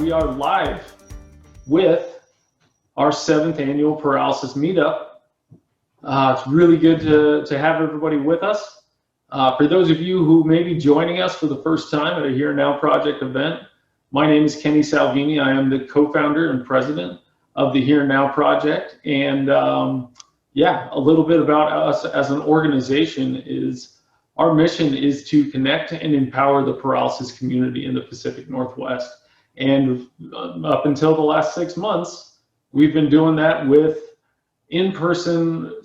we are live with our 7th Annual Paralysis Meetup. It's really good to have everybody with us. For those of you who may be joining us for the first time at a Here Now Project event, my name is Kenny Salvini. I am the co-founder and president of the Here Now Project. And yeah, a little bit about us as an organization is our mission is to connect and empower the paralysis community in the Pacific Northwest. And up until the last 6 months, we've been doing that with in-person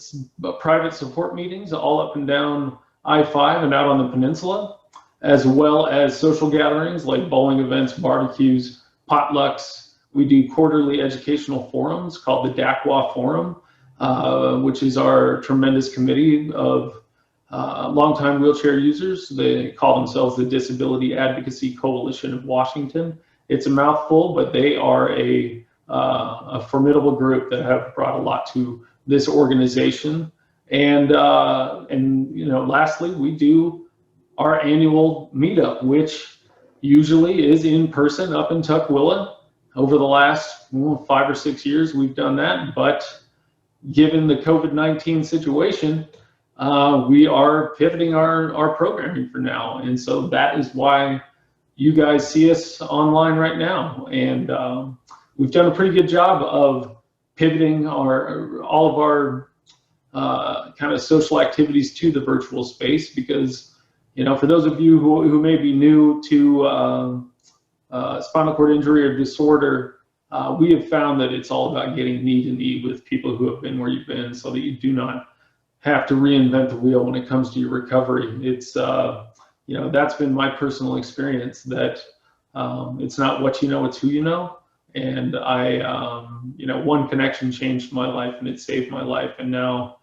private support meetings all up and down I-5 and out on the peninsula, as well as social gatherings like bowling events, barbecues, potlucks. We do quarterly educational forums called the DACWA Forum, which is our tremendous committee of longtime wheelchair users. They call themselves the Disability Advocacy Coalition of Washington. It's a mouthful, but they are a formidable group that have brought a lot to this organization. And you know, lastly, we do our annual meetup, which usually is in person up in Tukwila. Over the last 5 or 6 years, we've done that. But given the COVID-19 situation, we are pivoting our programming for now. And so that is why you guys see us online right now. And we've done a pretty good job of pivoting all of our kind of social activities to the virtual space, because, you know, for those of you who may be new to spinal cord injury or disorder, we have found that it's all about getting knee to knee with people who have been where you've been, so that you do not have to reinvent the wheel when it comes to your recovery. It's you know, that's been my personal experience, that it's not what you know, it's who you know. And I you know, one connection changed my life and it saved my life. And now,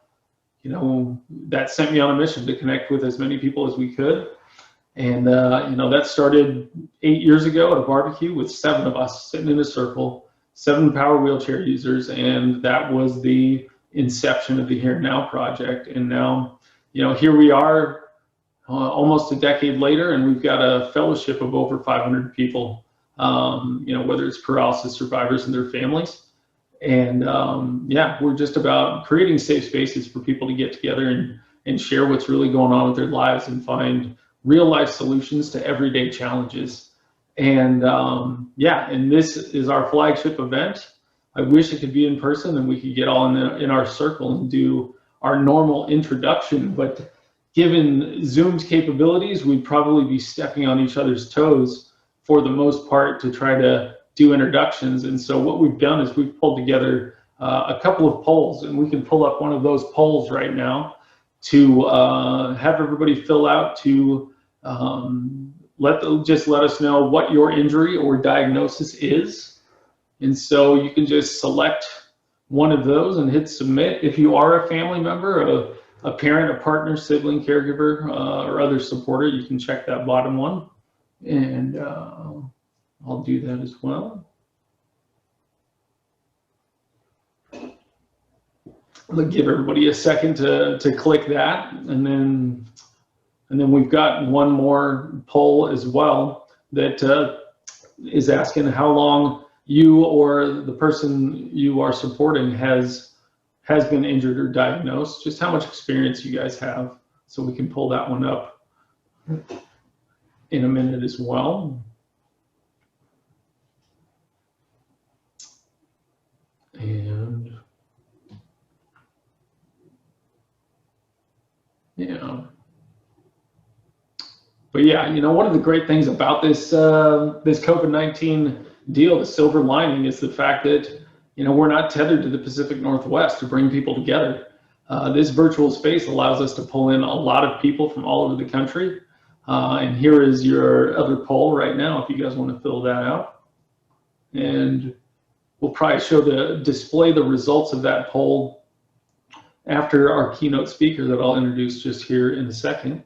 you know, that sent me on a mission to connect with as many people as we could. And you know, that started 8 years ago at a barbecue with 7 of us sitting in a circle, 7 power wheelchair users. And that was the inception of the Here Now Project. And now, you know, here we are almost a decade later, and we've got a fellowship of over 500 people, you know, whether it's paralysis survivors and their families. And yeah, we're just about creating safe spaces for people to get together and share what's really going on with their lives and find real life solutions to everyday challenges. And yeah, and this is our flagship event. I wish it could be in person and we could get all in our circle and do our normal introduction, but given Zoom's capabilities, we'd probably be stepping on each other's toes for the most part to try to do introductions. And so what we've done is we've pulled together a couple of polls, and we can pull up one of those polls right now to have everybody fill out to just let us know what your injury or diagnosis is. And so you can just select one of those and hit submit. If you are a family member, a parent, a partner, sibling, caregiver, or other supporter, you can check that bottom one. And I'll do that as well. I'll give everybody a second to click that. And then we've got one more poll as well that is asking how long you or the person you are supporting has been injured or diagnosed, just how much experience you guys have. So we can pull that one up in a minute as well. And yeah. But yeah, you know, one of the great things about this this COVID-19 deal, the silver lining, is the fact that, you know, we're not tethered to the Pacific Northwest to bring people together. This virtual space allows us to pull in a lot of people from all over the country. And here is your other poll right now, if you guys want to fill that out. And we'll probably display the results of that poll after our keynote speaker that I'll introduce just here in a second.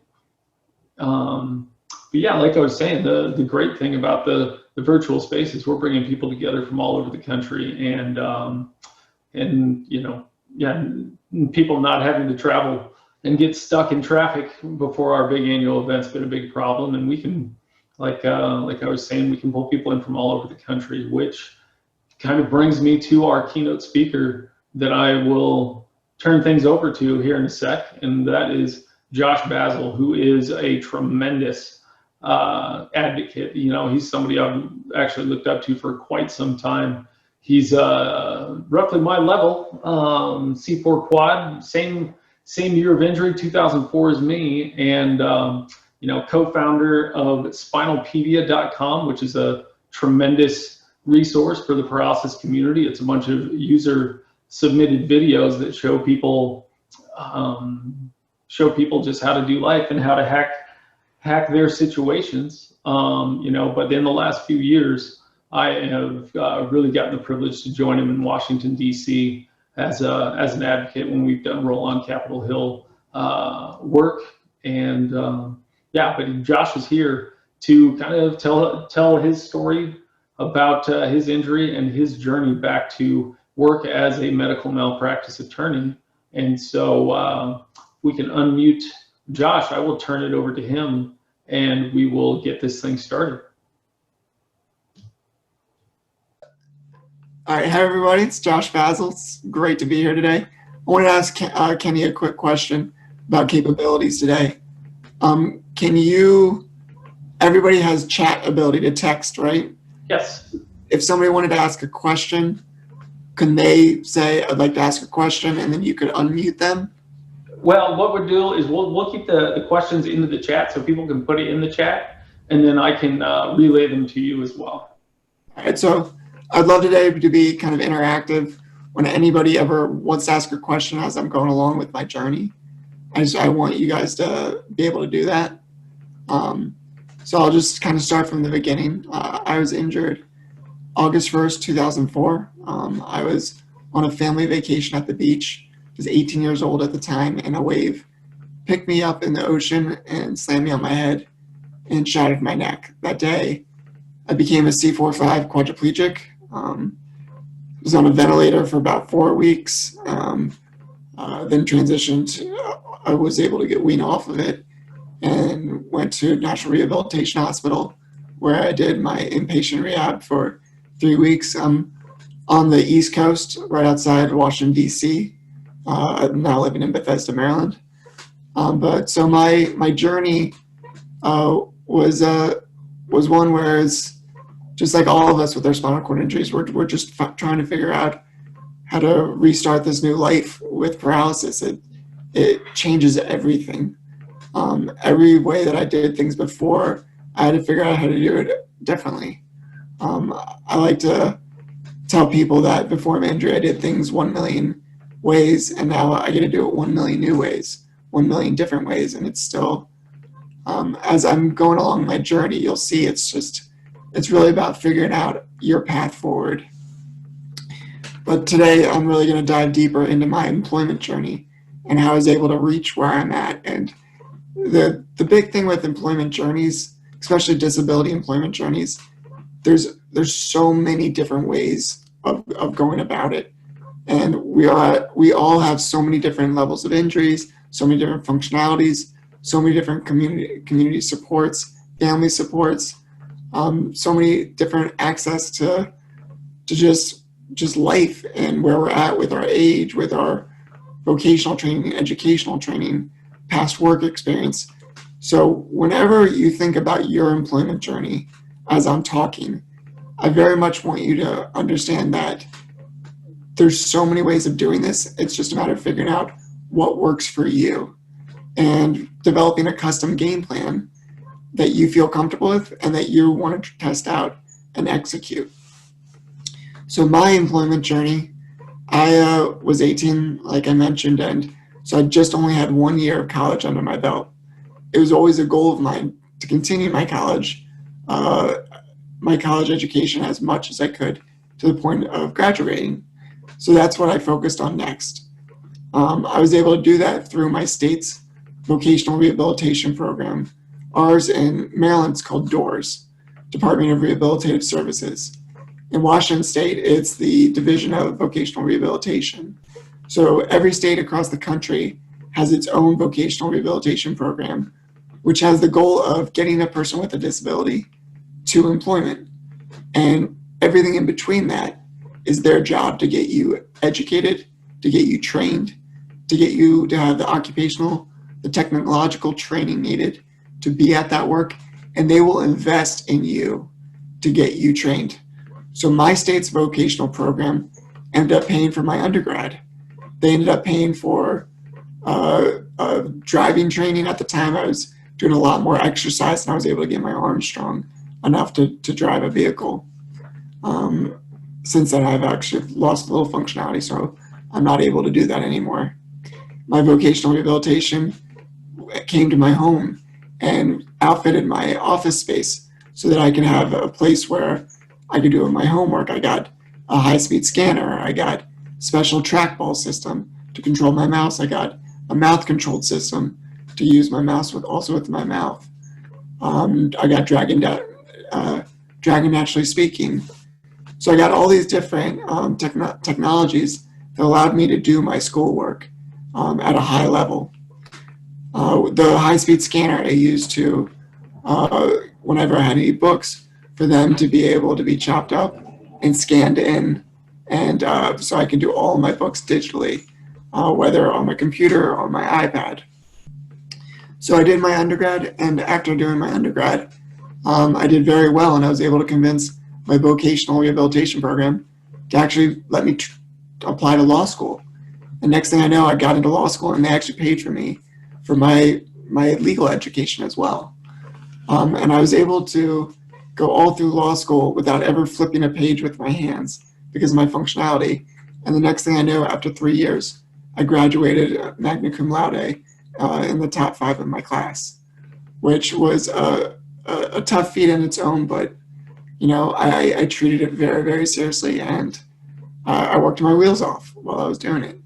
But yeah, like I was saying, the great thing about the virtual space is we're bringing people together from all over the country, and you know, yeah, people not having to travel and get stuck in traffic before our big annual event's been a big problem. And we can, like I was saying, we can pull people in from all over the country, which kind of brings me to our keynote speaker that I will turn things over to here in a sec, and that is Josh Basile, who is a tremendous advocate. You know, he's somebody I've actually looked up to for quite some time. He's roughly my level, C4 quad, same year of injury, 2004 as me, and you know, co-founder of spinalpedia.com, which is a tremendous resource for the paralysis community. It's a bunch of user submitted videos that show people just how to do life and how to hack their situations. You know, but in the last few years, I have really gotten the privilege to join him in Washington, D.C. as an advocate when we've done Roll on Capitol Hill work. And yeah, but Josh is here to kind of tell his story about his injury and his journey back to work as a medical malpractice attorney. And so we can unmute Josh. I will turn it over to him and we will get this thing started. All right, hi everybody, it's Josh Basile. It's great to be here today. I wanted to ask Kenny a quick question about capabilities today. Everybody has chat ability to text, right? Yes. If somebody wanted to ask a question, can they say, I'd like to ask a question, and then you could unmute them? Well, what we'll do is we'll keep the questions into the chat so people can put it in the chat, and then I can relay them to you as well. All right, so I'd love today to be kind of interactive. When anybody ever wants to ask a question as I'm going along with my journey, I want you guys to be able to do that. So I'll just kind of start from the beginning. I was injured August 1st, 2004. I was on a family vacation at the beach. I was 18 years old at the time, and a wave picked me up in the ocean and slammed me on my head and shattered my neck. That day, I became a C4-5 quadriplegic. Was on a ventilator for about 4 weeks, then transitioned. I was able to get weaned off of it and went to National Rehabilitation Hospital, where I did my inpatient rehab for 3 weeks. I'm on the East Coast, right outside Washington, D.C. I'm now living in Bethesda, Maryland. But so my journey was one where it's just like all of us with our spinal cord injuries, we're just trying to figure out how to restart this new life with paralysis. It changes everything. Every way that I did things before, I had to figure out how to do it differently. I like to tell people that before my injury, I did things 1 million ways, and now I get to do it 1 million new ways, 1 million different ways, and it's still, as I'm going along my journey, you'll see it's really about figuring out your path forward. But today, I'm really going to dive deeper into my employment journey and how I was able to reach where I'm at. And the big thing with employment journeys, especially disability employment journeys, there's so many different ways of going about it. And we all have so many different levels of injuries, so many different functionalities, so many different community supports, family supports, so many different access to just life and where we're at with our age, with our vocational training, educational training, past work experience. So whenever you think about your employment journey, as I'm talking, I very much want you to understand that there's so many ways of doing this. It's just a matter of figuring out what works for you and developing a custom game plan that you feel comfortable with and that you want to test out and execute. So my employment journey, I was 18, like I mentioned, and so I just only had 1 year of college under my belt. It was always a goal of mine to continue my college education as much as I could to the point of graduating. So that's what I focused on next. I was able to do that through my state's vocational rehabilitation program. Ours in Maryland is called DOORS, Department of Rehabilitative Services. In Washington State, it's the Division of Vocational Rehabilitation. So every state across the country has its own vocational rehabilitation program, which has the goal of getting a person with a disability to employment. And everything in between that is their job to get you educated, to get you trained, to get you to have the technological training needed to be at that work, and they will invest in you to get you trained. So my state's vocational program ended up paying for my undergrad. They ended up paying for driving training. At the time, I was doing a lot more exercise, and I was able to get my arms strong enough to drive a vehicle. Since then, I've actually lost a little functionality, so I'm not able to do that anymore. My vocational rehabilitation came to my home and outfitted my office space so that I could have a place where I could do my homework. I got a high-speed scanner. I got special trackball system to control my mouse. I got a mouth-controlled system to use my mouse with my mouth. I got Dragon Naturally Speaking. So I got all these different technologies that allowed me to do my schoolwork at a high level. The high-speed scanner I used to, whenever I had any books, for them to be able to be chopped up and scanned in, and so I can do all my books digitally, whether on my computer or on my iPad. So I did my undergrad, and after doing my undergrad, I did very well, and I was able to convince my vocational rehabilitation program to actually let me apply to law school. And next thing I know, I got into law school, and they actually paid for me for my legal education as well. And I was able to go all through law school without ever flipping a page with my hands because of my functionality. And the next thing I knew, after 3 years, I graduated magna cum laude in the top 5 of my class, which was a tough feat in its own, but I treated it very, very seriously, and I worked my wheels off while I was doing it.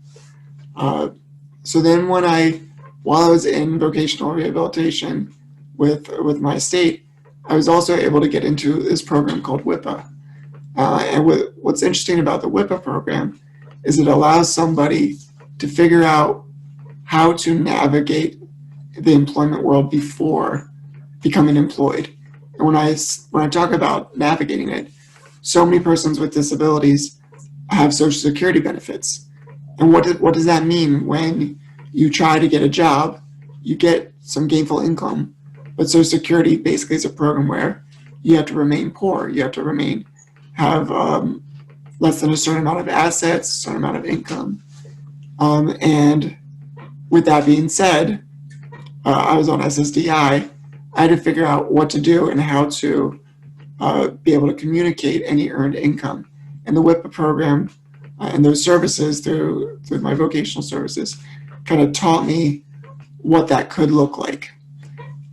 So then while I was in vocational rehabilitation with my state, I was also able to get into this program called WIPA. And what's interesting about the WIPA program is it allows somebody to figure out how to navigate the employment world before becoming employed. And when I talk about navigating it, so many persons with disabilities have Social Security benefits. And what does that mean when you try to get a job? You get some gainful income, but Social Security basically is a program where you have to remain poor. You have to have less than a certain amount of assets, a certain amount of income. And with that being said, I was on SSDI. I had to figure out what to do and how to be able to communicate any earned income. And the WIPA program and those services through my vocational services kind of taught me what that could look like.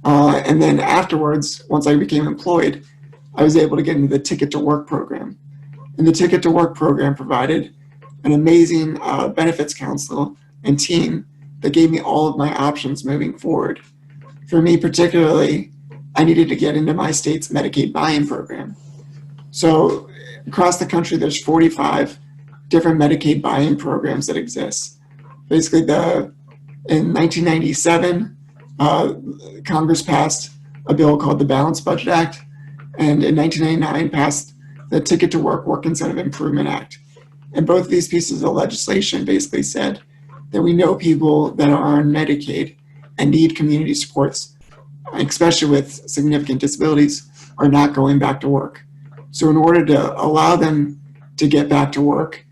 And then afterwards, once I became employed, I was able to get into the Ticket to Work program. And the Ticket to Work program provided an amazing benefits counsel and team that gave me all of my options moving forward. For me particularly, I needed to get into my state's Medicaid buy-in program. So across the country, there's 45 different Medicaid buy-in programs that exist. Basically, in 1997, Congress passed a bill called the Balanced Budget Act, and in 1999 passed the Ticket to Work Incentive Improvement Act. And both of these pieces of legislation basically said that we know people that are on Medicaid and need community supports, especially with significant disabilities, are not going back to work. So in order to allow them to get back to work,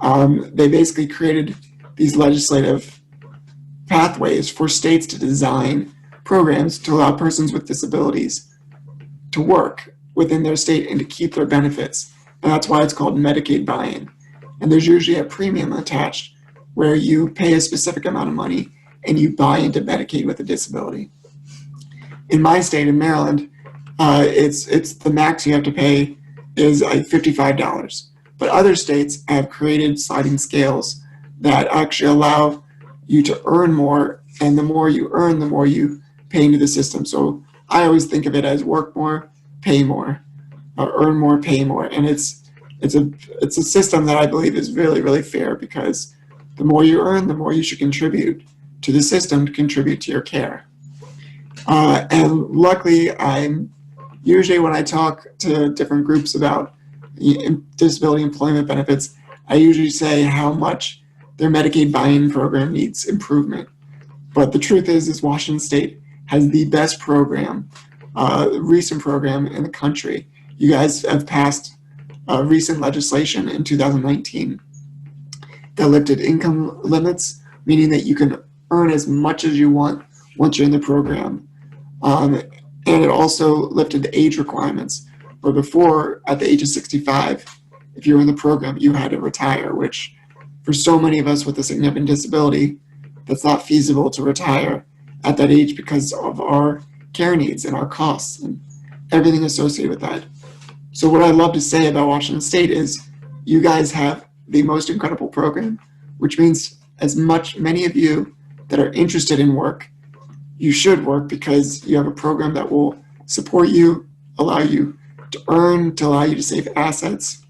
they basically created these legislative pathways for states to design programs to allow persons with disabilities to work within their state and to keep their benefits. And that's why it's called Medicaid buy-in. And there's usually a premium attached where you pay a specific amount of money and you buy into Medicaid with a disability. In my state, in Maryland, it's the max you have to pay is like $55. But other states have created sliding scales that actually allow you to earn more, and the more you earn, the more you pay into the system. So I always think of it as work more, pay more, or earn more, pay more. And it's a system that I believe is really, really fair, because the more you earn, the more you should contribute to the system to contribute to your care. And luckily, I'm usually when I talk to different groups about disability employment benefits, I usually say how much their Medicaid buy-in program needs improvement. But the truth is Washington State has the best program, recent program in the country. You guys have passed recent legislation in 2019 that lifted income limits, meaning that you can earn as much as you want once you're in the program. And it also lifted the age requirements, where before, at the age of 65, if you were in the program, you had to retire, which for so many of us with a significant disability, that's not feasible to retire at that age because of our care needs and our costs and everything associated with that. So what I love to say about Washington State is you guys have the most incredible program, which means many of you that are interested in work, you should work because you have a program that will support you, allow you to earn, to allow you to save assets.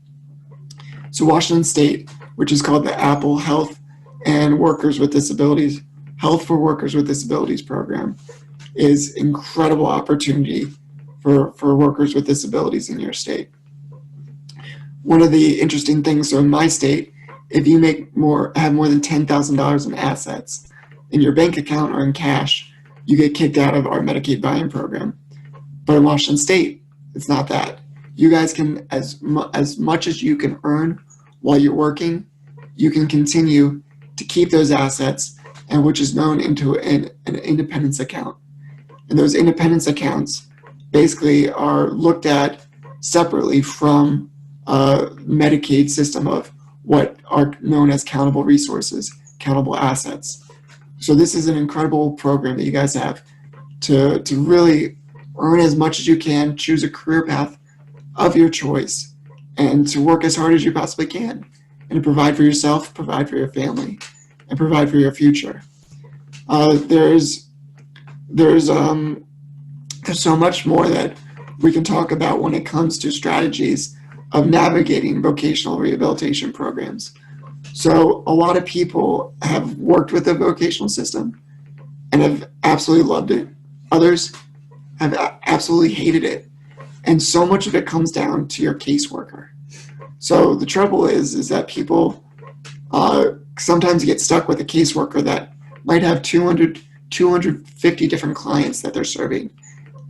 So Washington State, which is called the Apple Health and Workers with Disabilities, Health for Workers with Disabilities program, is incredible opportunity for workers with disabilities in your state. One of the interesting things, so in my state, if you have more than $10,000 in assets in your bank account or in cash, you get kicked out of our Medicaid buy-in program. But in Washington State, it's not that. You guys can, as much as you can earn while you're working, you can continue to keep those assets, and which is known into an independence account. And those independence accounts basically are looked at separately from a Medicaid system of what are known as countable resources, countable assets. So this is an incredible program that you guys have to really earn as much as you can, choose a career path of your choice, and to work as hard as you possibly can, and to provide for yourself, provide for your family, and provide for your future. There's so much more that we can talk about when it comes to strategies of navigating vocational rehabilitation programs. So a lot of people have worked with the vocational system and have absolutely loved it. Others have absolutely hated it. And so much of it comes down to your caseworker. So the trouble is that people sometimes get stuck with a caseworker that might have 250 different clients that they're serving.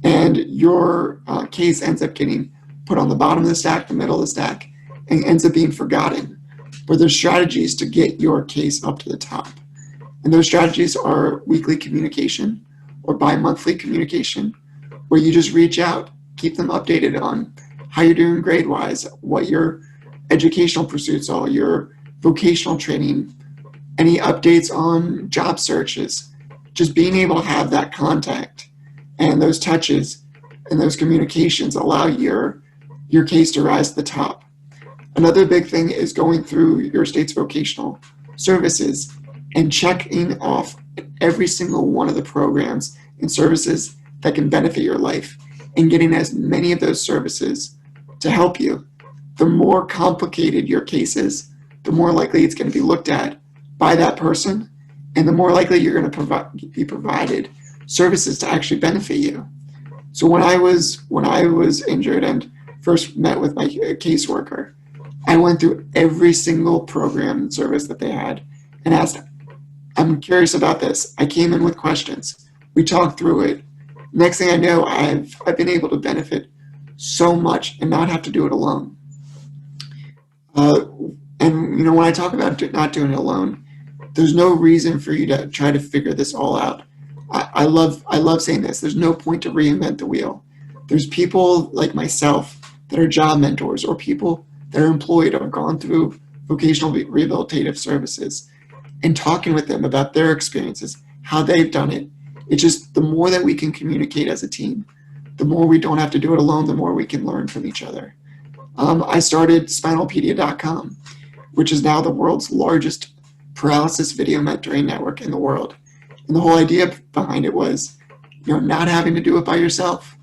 And your case ends up getting put on the bottom of the stack, the middle of the stack, and ends up being forgotten. But there's strategies to get your case up to the top. And those strategies are weekly communication or bi-monthly communication, where you just reach out, keep them updated on how you're doing grade-wise, what your educational pursuits are, your vocational training, any updates on job searches. Just being able to have that contact and those touches and those communications allow your case to rise to the top. Another big thing is going through your state's vocational services and checking off every single one of the programs and services that can benefit your life and getting as many of those services to help you. The more complicated your case is, the more likely it's going to be looked at by that person, and the more likely you're going to be provided services to actually benefit you. So when I was injured and first met with my caseworker, I went through every single program and service that they had and asked, I'm curious about this. I came in with questions. We talked through it. Next thing I know, I've been able to benefit so much and not have to do it alone. And when I talk about not doing it alone, there's no reason for you to try to figure this all out. I love saying this. There's no point to reinvent the wheel. There's people like myself that are job mentors or people that are employed or gone through vocational rehabilitative services and talking with them about their experiences, how they've done it. It's just the more that we can communicate as a team, the more we don't have to do it alone, the more we can learn from each other. I started spinalpedia.com, which is now the world's largest paralysis video mentoring network in the world. And the whole idea behind it was, not having to do it by yourself.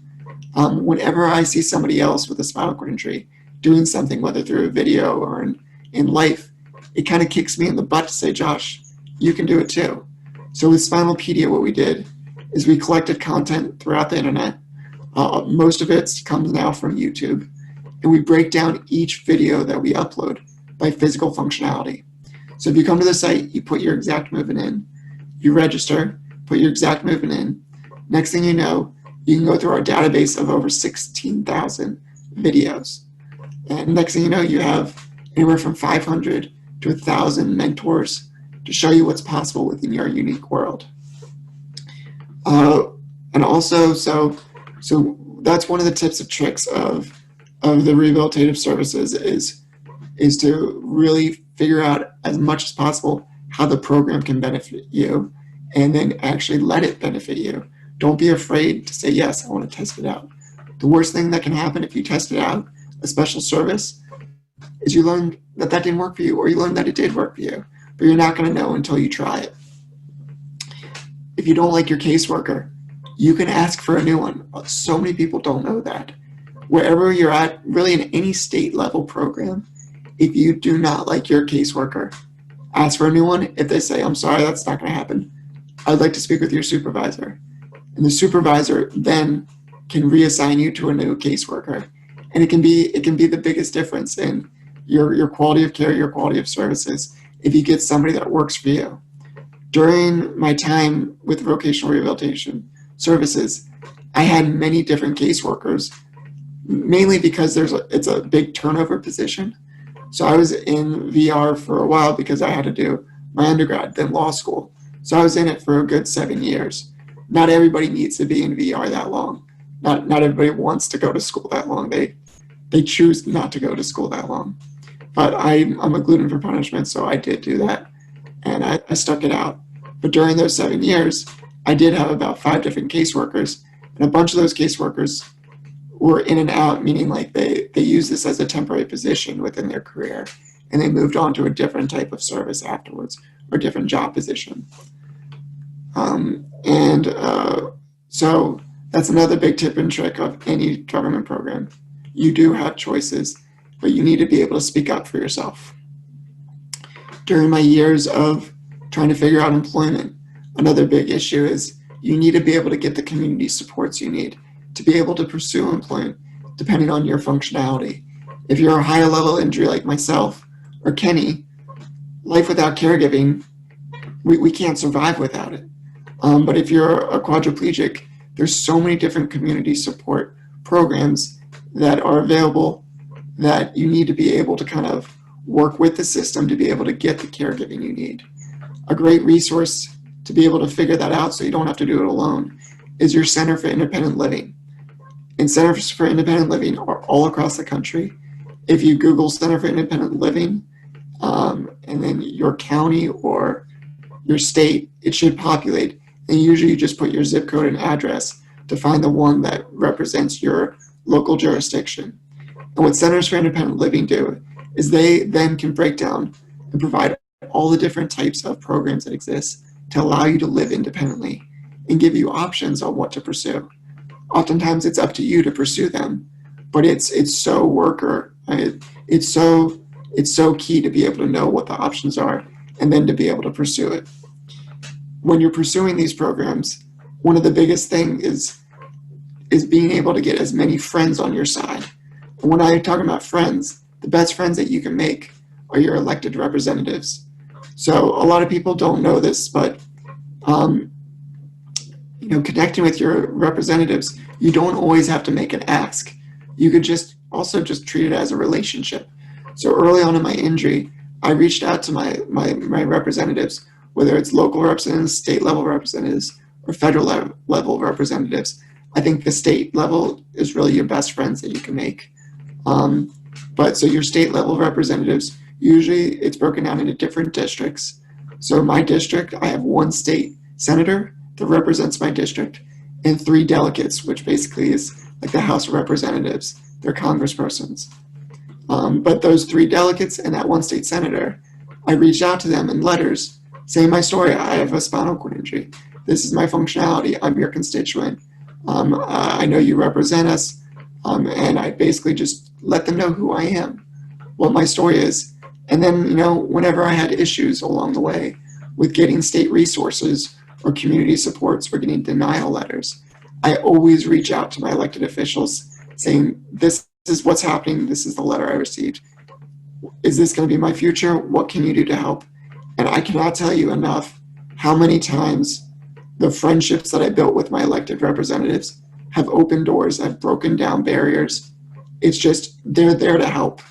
Whenever I see somebody else with a spinal cord injury doing something, whether through a video or in life, it kind of kicks me in the butt to say, Josh, you can do it too. So with Spinalpedia, what we did is we collected content throughout the internet. Most of it comes now from YouTube. And we break down each video that we upload by physical functionality. So if you come to the site, you put your exact movement in, you register, put your exact movement in. Next thing you know, you can go through our database of over 16,000 videos. And next thing you know, you have anywhere from 500 to 1,000 mentors to show you what's possible within your unique world. And also, so that's one of the tips and tricks of the rehabilitative services is to really figure out as much as possible how the program can benefit you, and then actually let it benefit you. Don't be afraid to say, yes, I want to test it out. The worst thing that can happen if you test it out, a special service, is you learn that didn't work for you, or you learn that it did work for you, but you're not going to know until you try it. If you don't like your caseworker, you can ask for a new one. So many people don't know that. Wherever you're at, really in any state level program, if you do not like your caseworker, ask for a new one. If they say, I'm sorry, that's not going to happen, I'd like to speak with your supervisor. And the supervisor then can reassign you to a new caseworker. And it can be the biggest difference in your quality of care, your quality of services, if you get somebody that works for you. During my time with vocational rehabilitation services, I had many different caseworkers, mainly because it's a big turnover position. So I was in VR for a while because I had to do my undergrad, then law school. So I was in it for a good 7 years. Not everybody needs to be in VR that long. Not everybody wants to go to school that long. They choose not to go to school that long. But I'm a gluten for punishment, so I did do that, and I stuck it out. But during those 7 years, I did have about 5 different caseworkers, and a bunch of those caseworkers were in and out, meaning like they used this as a temporary position within their career, and they moved on to a different type of service afterwards, or different job position. So that's another big tip and trick of any government program. You do have choices, but you need to be able to speak up for yourself. During my years of trying to figure out employment, another big issue is you need to be able to get the community supports you need to be able to pursue employment depending on your functionality. If you're a higher level injury like myself or Kenny, life without caregiving, we can't survive without it. But if you're a quadriplegic, there's so many different community support programs that are available that you need to be able to kind of work with the system to be able to get the caregiving you need. A great resource to be able to figure that out so you don't have to do it alone is your Center for Independent Living. And Centers for Independent Living are all across the country. If you Google Center for Independent Living and then your county or your state, it should populate. And usually you just put your zip code and address to find the one that represents your local jurisdiction. And what Centers for Independent Living do is they then can break down and provide all the different types of programs that exist to allow you to live independently and give you options on what to pursue. Oftentimes it's up to you to pursue them, but it's so key to be able to know what the options are and then to be able to pursue it. When you're pursuing these programs, one of the biggest things is being able to get as many friends on your side. And when I talk about friends, the best friends that you can make are your elected representatives. So a lot of people don't know this, but connecting with your representatives, you don't always have to make an ask. You could just treat it as a relationship. So early on in my injury, I reached out to my representatives, whether it's local representatives, state level representatives, or federal level representatives. I think the state level is really your best friends that you can make. But so your state level representatives, usually it's broken down into different districts. So my district, I have one state senator that represents my district and 3 delegates, which basically is like the House of Representatives. They're congresspersons. But those 3 delegates and that one state senator, I reached out to them in letters saying my story. I have a spinal cord injury. This is my functionality. I'm your constituent. I know you represent us. And I basically just let them know who I am, what my story is. And then, whenever I had issues along the way with getting state resources or community supports or getting denial letters, I always reach out to my elected officials saying, this is what's happening. This is the letter I received. Is this going to be my future? What can you do to help? And I cannot tell you enough how many times the friendships that I built with my elected representatives have opened doors, have broken down barriers. It's just, they're there to help.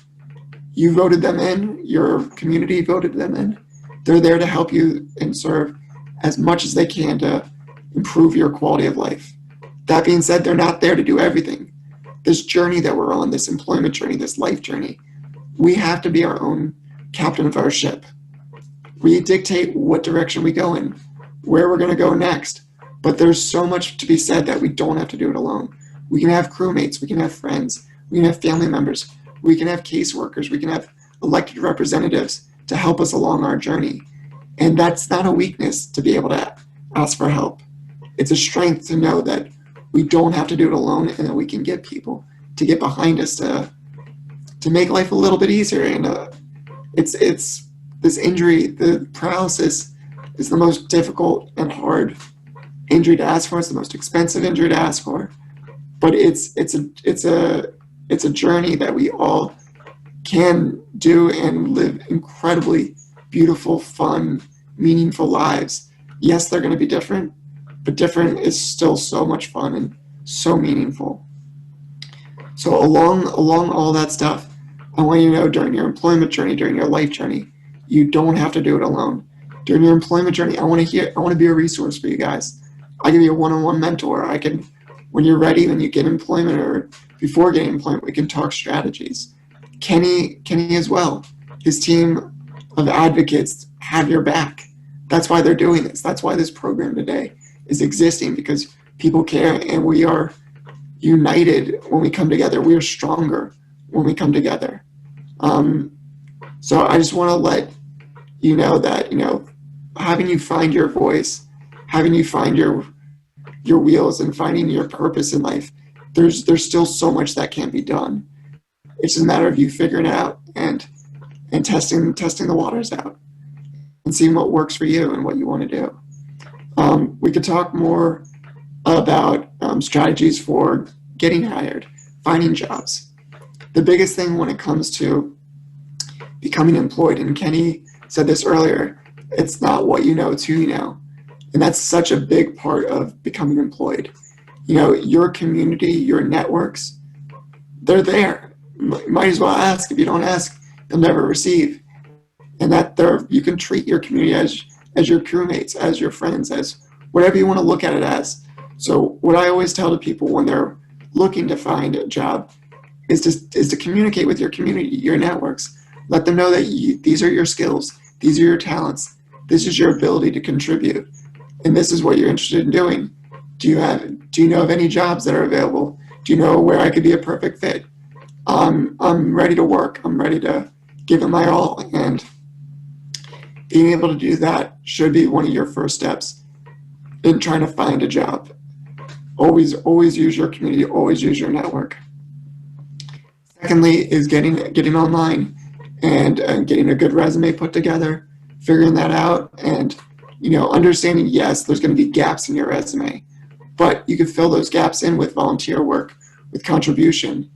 You voted them in, your community voted them in. They're there to help you and serve as much as they can to improve your quality of life. That being said, they're not there to do everything. This journey that we're on, this employment journey, this life journey, we have to be our own captain of our ship. We dictate what direction we go in, where we're going to go next. But there's so much to be said that we don't have to do it alone. We can have crewmates, we can have friends, we can have family members, we can have caseworkers, we can have elected representatives to help us along our journey. And that's not a weakness to be able to ask for help. It's a strength to know that we don't have to do it alone and that we can get people to get behind us to make life a little bit easier. And it's this injury, the paralysis, is the most difficult and hard injury to ask for. It's the most expensive injury to ask for, but it's a journey that we all can do and live incredibly beautiful, fun, meaningful lives. Yes, they're going to be different, but different is still so much fun and so meaningful. So along all that stuff, I want you to know, during your employment journey, during your life journey, you don't have to do it alone. During your employment journey, I want to be a resource for you guys. I give you a one-on-one mentor. I can, when you're ready, when you get employment or before getting employment, we can talk strategies. Kenny as well. His team of advocates have your back. That's why they're doing this. That's why this program today is existing, because people care and we are united when we come together. We are stronger when we come together. So I just want to let you know that, having you find your voice, having you find your wheels and finding your purpose in life, there's still so much that can be done. It's just a matter of you figuring it out and testing the waters out and seeing what works for you and what you want to do. We could talk more about strategies for getting hired, finding jobs. The biggest thing when it comes to becoming employed, and Kenny said this earlier, it's not what you know, it's who you know. And that's such a big part of becoming employed. Your community, your networks, they're there. You might as well ask. If you don't ask, you'll never receive. And that you can treat your community as your crewmates, as your friends, as whatever you want to look at it as. So what I always tell to people when they're looking to find a job is to communicate with your community, your networks. Let them know that these are your skills, these are your talents, this is your ability to contribute, and this is what you're interested in doing. Do you know of any jobs that are available? Do you know where I could be a perfect fit? I'm ready to work. I'm ready to give it my all, and being able to do that should be one of your first steps in trying to find a job. Always use your community. Always use your network. Secondly, is getting online and getting a good resume put together, figuring that out, and understanding, yes, there's going to be gaps in your resume, but you can fill those gaps in with volunteer work, with contribution,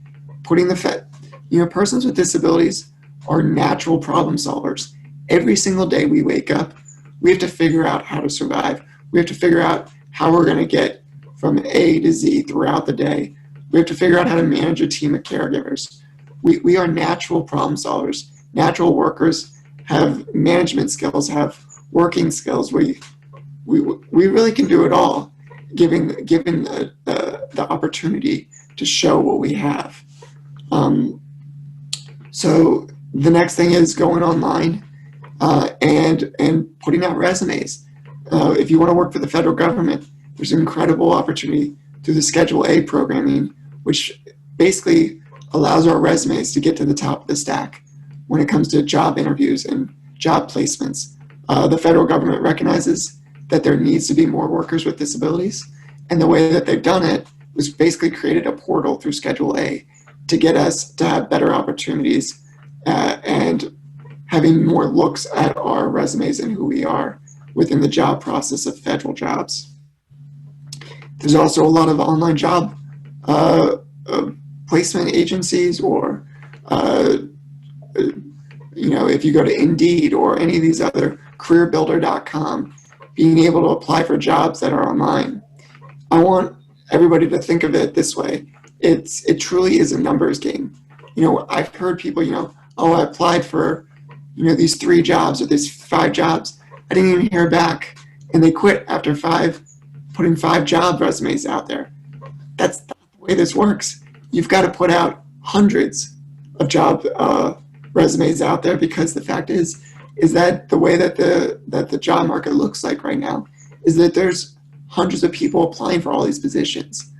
persons with disabilities are natural problem solvers. Every single day we wake up, we have to figure out how to survive. We have to figure out how we're going to get from A to Z throughout the day. We have to figure out how to manage a team of caregivers. We are natural problem solvers. Natural workers have management skills, have working skills. We really can do it all, given the opportunity to show what we have. So the next thing is going online and putting out resumes. If you want to work for the federal government, there's an incredible opportunity through the Schedule A programming, which basically allows our resumes to get to the top of the stack when it comes to job interviews and job placements. The federal government recognizes that there needs to be more workers with disabilities, and the way that they've done it was basically created a portal through Schedule A to get us to have better opportunities and having more looks at our resumes and who we are within the job process of federal jobs. There's also a lot of online job placement agencies, or if you go to Indeed or any of these other, careerbuilder.com, being able to apply for jobs that are online. I want everybody to think of it this way. It truly is a numbers game. I've heard people, oh, I applied for, these 3 jobs or these 5 jobs. I didn't even hear back. And they quit after putting 5 job resumes out there. That's not the way this works. You've got to put out hundreds of job resumes out there, because the fact is that the way that the job market looks like right now is that there's hundreds of people applying for all these positions.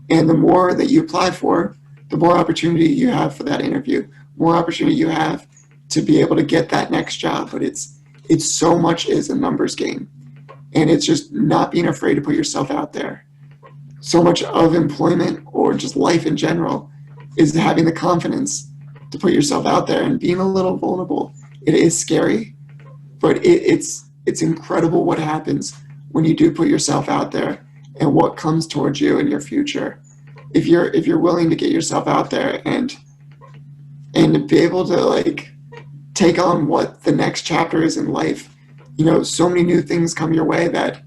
And the more that you apply for, the more opportunity you have for that interview, more opportunity you have to be able to get that next job. But it's so much is a numbers game. And it's just not being afraid to put yourself out there. So much of employment, or just life in general, is having the confidence to put yourself out there and being a little vulnerable. It is scary, but it's incredible what happens when you do put yourself out there, and what comes towards you in your future. If you're willing to get yourself out there and be able to take on what the next chapter is in life, so many new things come your way that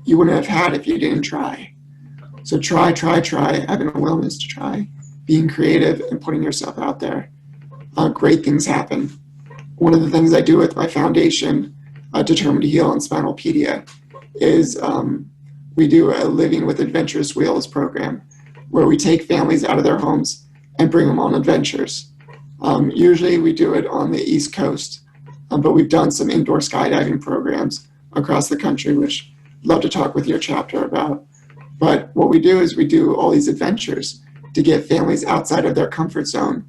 you wouldn't have had if you didn't try. So try, having a willingness to try, being creative and putting yourself out there. Great things happen. One of the things I do with my foundation, Determined to Heal and Spinalpedia, is we do a Living with Adventurous Wheels program, where we take families out of their homes and bring them on adventures. Usually we do it on the East Coast, but we've done some indoor skydiving programs across the country, which I'd love to talk with your chapter about. But what we do is we do all these adventures to get families outside of their comfort zone.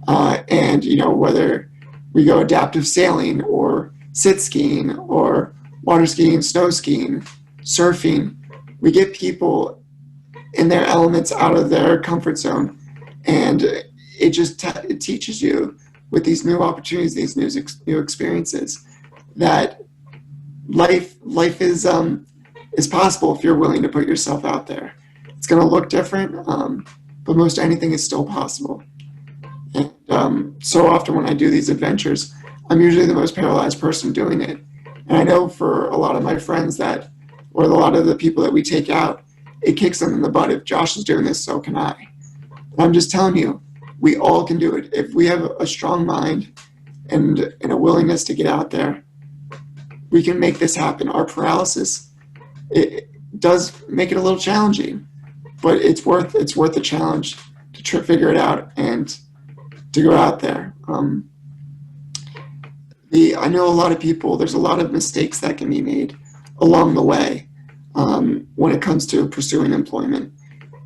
And whether we go adaptive sailing, or sit skiing, or water skiing, snow skiing, surfing, we get people in their elements out of their comfort zone. And it teaches you, with these new opportunities, these new experiences, that life is possible if you're willing to put yourself out there. It's going to look different, but most anything is still possible. And so often when I do these adventures, I'm usually the most paralyzed person doing it. And I know for a lot of my friends or a lot of the people that we take out, it kicks them in the butt. If Josh is doing this, so can I. And I'm just telling you, we all can do it. If we have a strong mind and a willingness to get out there, we can make this happen. Our paralysis, it does make it a little challenging, but it's worth the challenge to figure it out and to go out there. I know a lot of people, there's a lot of mistakes that can be made along the way when it comes to pursuing employment.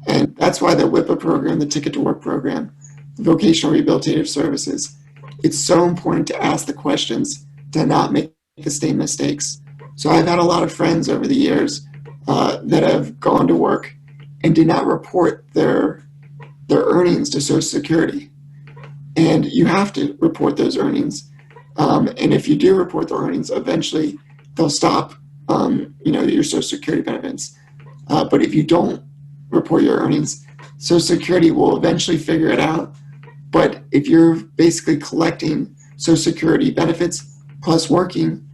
And that's why the WIPA program, the Ticket to Work program, the Vocational Rehabilitative Services, it's so important to ask the questions, to not make the same mistakes. So I've had a lot of friends over the years that have gone to work and did not report their earnings to Social Security. And you have to report those earnings. And if you do report the earnings, eventually they'll stop your Social Security benefits. But if you don't report your earnings, Social Security will eventually figure it out. But if you're basically collecting Social Security benefits plus working,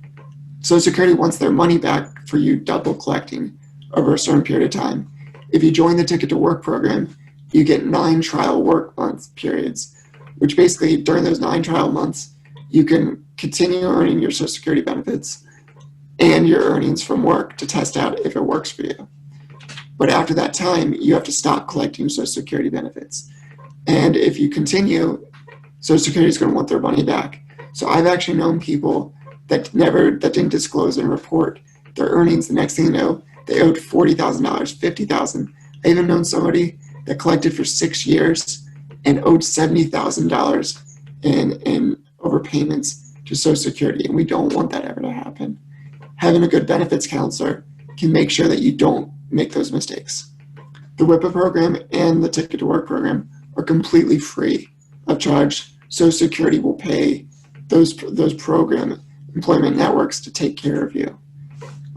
Social Security wants their money back for you double collecting over a certain period of time. If you join the Ticket to Work program, you get 9 trial work month periods, which basically during those 9 trial months, you can continue earning your Social Security benefits and your earnings from work to test out if it works for you. But after that time, you have to stop collecting Social Security benefits. And if you continue, Social Security is going to want their money back. So I've actually known people that didn't disclose and report their earnings. The next thing you know, they owed $40,000, $50,000. I even known somebody that collected for 6 years and owed $70,000 in overpayments to Social Security. And we don't want that ever to happen. Having a good benefits counselor can make sure that you don't make those mistakes. The WIPA program and the Ticket to Work program are completely free of charge. Social Security will pay those program employment networks to take care of you.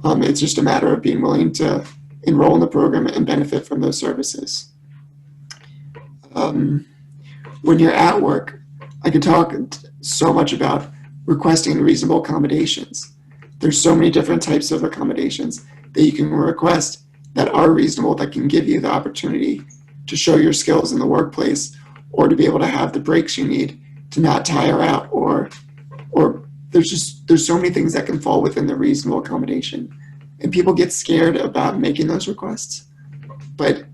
It's just a matter of being willing to enroll in the program and benefit from those services. When you're at work, I could talk so much about requesting reasonable accommodations. There's so many different types of accommodations that you can request that are reasonable, that can give you the opportunity to show your skills in the workplace, or to be able to have the breaks you need to not tire out, or there's so many things that can fall within the reasonable accommodation. And people get scared about making those requests. But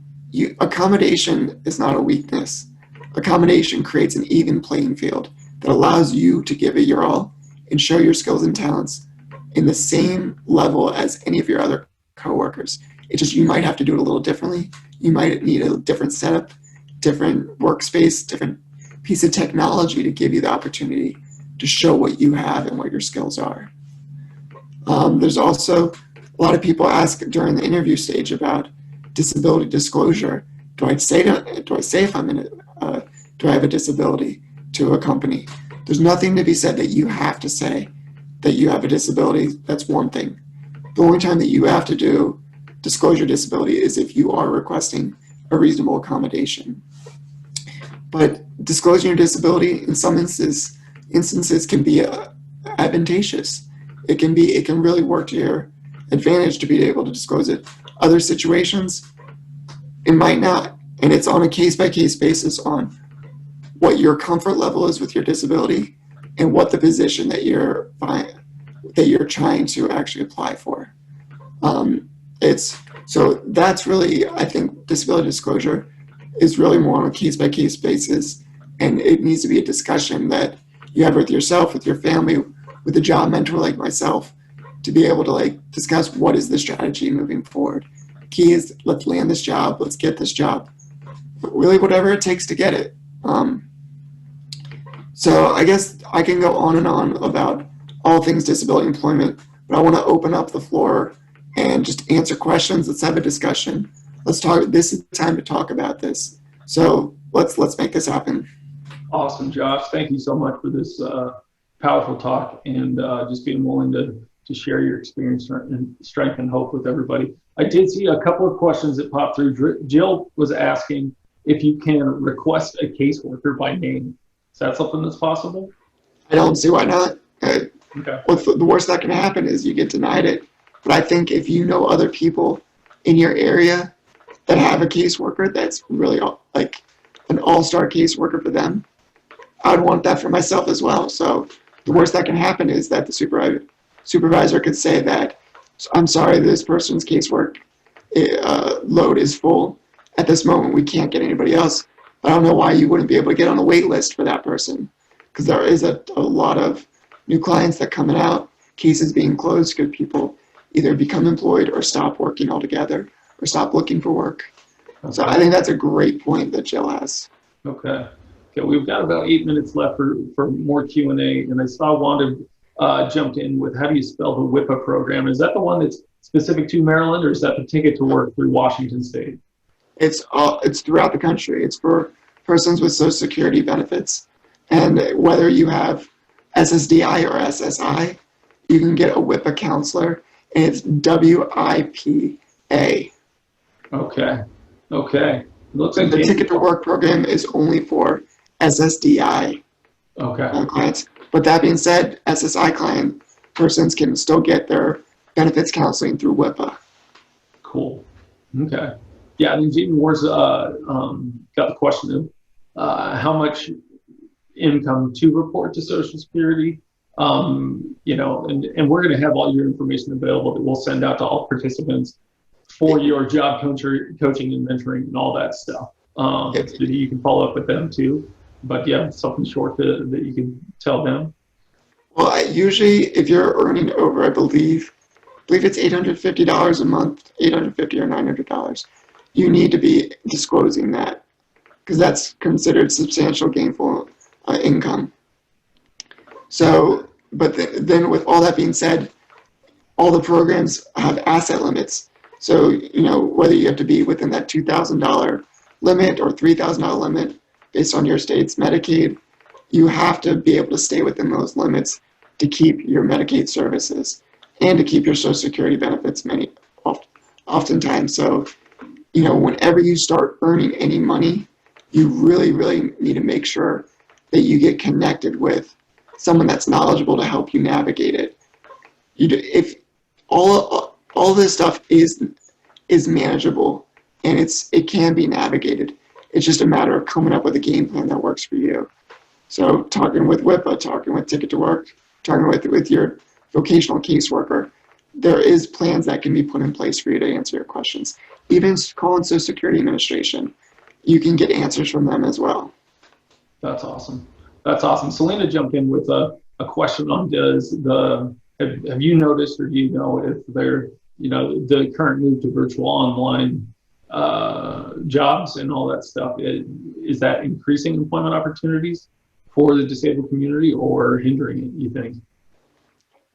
accommodation is not a weakness. Accommodation creates an even playing field that allows you to give it your all and show your skills and talents in the same level as any of your other coworkers. It's just you might have to do it a little differently. You might need a different setup, different workspace, different piece of technology to give you the opportunity to show what you have and what your skills are. There's also a lot of people ask during the interview stage about disability disclosure. Do I say if I'm in do I have a disability to a company? There's nothing to be said that you have to say that you have a disability. That's one thing. The only time that you have to do disclosure disability is if you are requesting a reasonable accommodation. But disclosing your disability in some instances can be advantageous. It can really work to your advantage to be able to disclose it. Other situations, it might not, and it's on a case-by-case basis on what your comfort level is with your disability and what the position that you're trying to actually apply for. So that's really, I think, disability disclosure is really more on a case-by-case basis, and it needs to be a discussion that you have with yourself, with your family, with a job mentor like myself, to be able to discuss what is the strategy moving forward. Key is, let's land this job, let's get this job, really whatever it takes to get it. So I guess I can go on and on about all things disability employment, but I want to open up the floor and just answer questions. Let's have a discussion. Let's talk. This is the time to talk about this. So let's make this happen. Awesome, Josh. Thank you so much for this powerful talk and just being willing to share your experience and strength and hope with everybody. I did see a couple of questions that popped through. Jill was asking if you can request a caseworker by name. Is that something that's possible? I don't see why not. Okay. The worst that can happen is you get denied it. But I think if you know other people in your area that have a caseworker that's really like an all-star caseworker for them, I'd want that for myself as well. So the worst that can happen is that the supervisor could say that, I'm sorry, this person's casework load is full. At this moment, we can't get anybody else. I don't know why you wouldn't be able to get on a wait list for that person, because there is a lot of new clients that coming out, cases being closed because people either become employed or stop working altogether or stop looking for work. Okay. So I think that's a great point that Jill has. Okay, we've got about 8 minutes left for more Q&A, and I saw Wanda jumped in with, how do you spell the WIPA program? Is that the one that's specific to Maryland, or is that the Ticket to Work through Washington State? It's throughout the country. It's for persons with Social Security benefits. And whether you have SSDI or SSI, you can get a WIPA counselor, and it's WIPA. Okay. It looks like the Ticket to Work program is only for SSDI clients. But that being said, SSI persons can still get their benefits counseling through WIPA. Cool. Okay. Yeah, and Gene Moore's got the question of how much income to report to Social Security. And we're going to have all your information available that we'll send out to all participants for your job coaching and mentoring and all that stuff. So you can follow up with them too. But yeah, something short that you can tell them. Well, usually if you're earning over, I believe it's $850 a month, $850 or $900. You need to be disclosing that because that's considered substantial gainful income. So, but then with all that being said, all the programs have asset limits. So, whether you have to be within that $2,000 limit or $3,000 limit based on your state's Medicaid, you have to be able to stay within those limits to keep your Medicaid services and to keep your Social Security benefits oftentimes. So, whenever you start earning any money, you really, really need to make sure that you get connected with someone that's knowledgeable to help you navigate it. If all this stuff is manageable and it can be navigated, it's just a matter of coming up with a game plan that works for you. So talking with WIPA, talking with Ticket to Work, talking with your vocational caseworker, there is plans that can be put in place for you to answer your questions. Even calling Social Security Administration, you can get answers from them as well. That's awesome. That's awesome. Selena jumped in with a question on have you noticed, or do you know if the current move to virtual online jobs and all that stuff, is that increasing employment opportunities for the disabled community or hindering it, you think?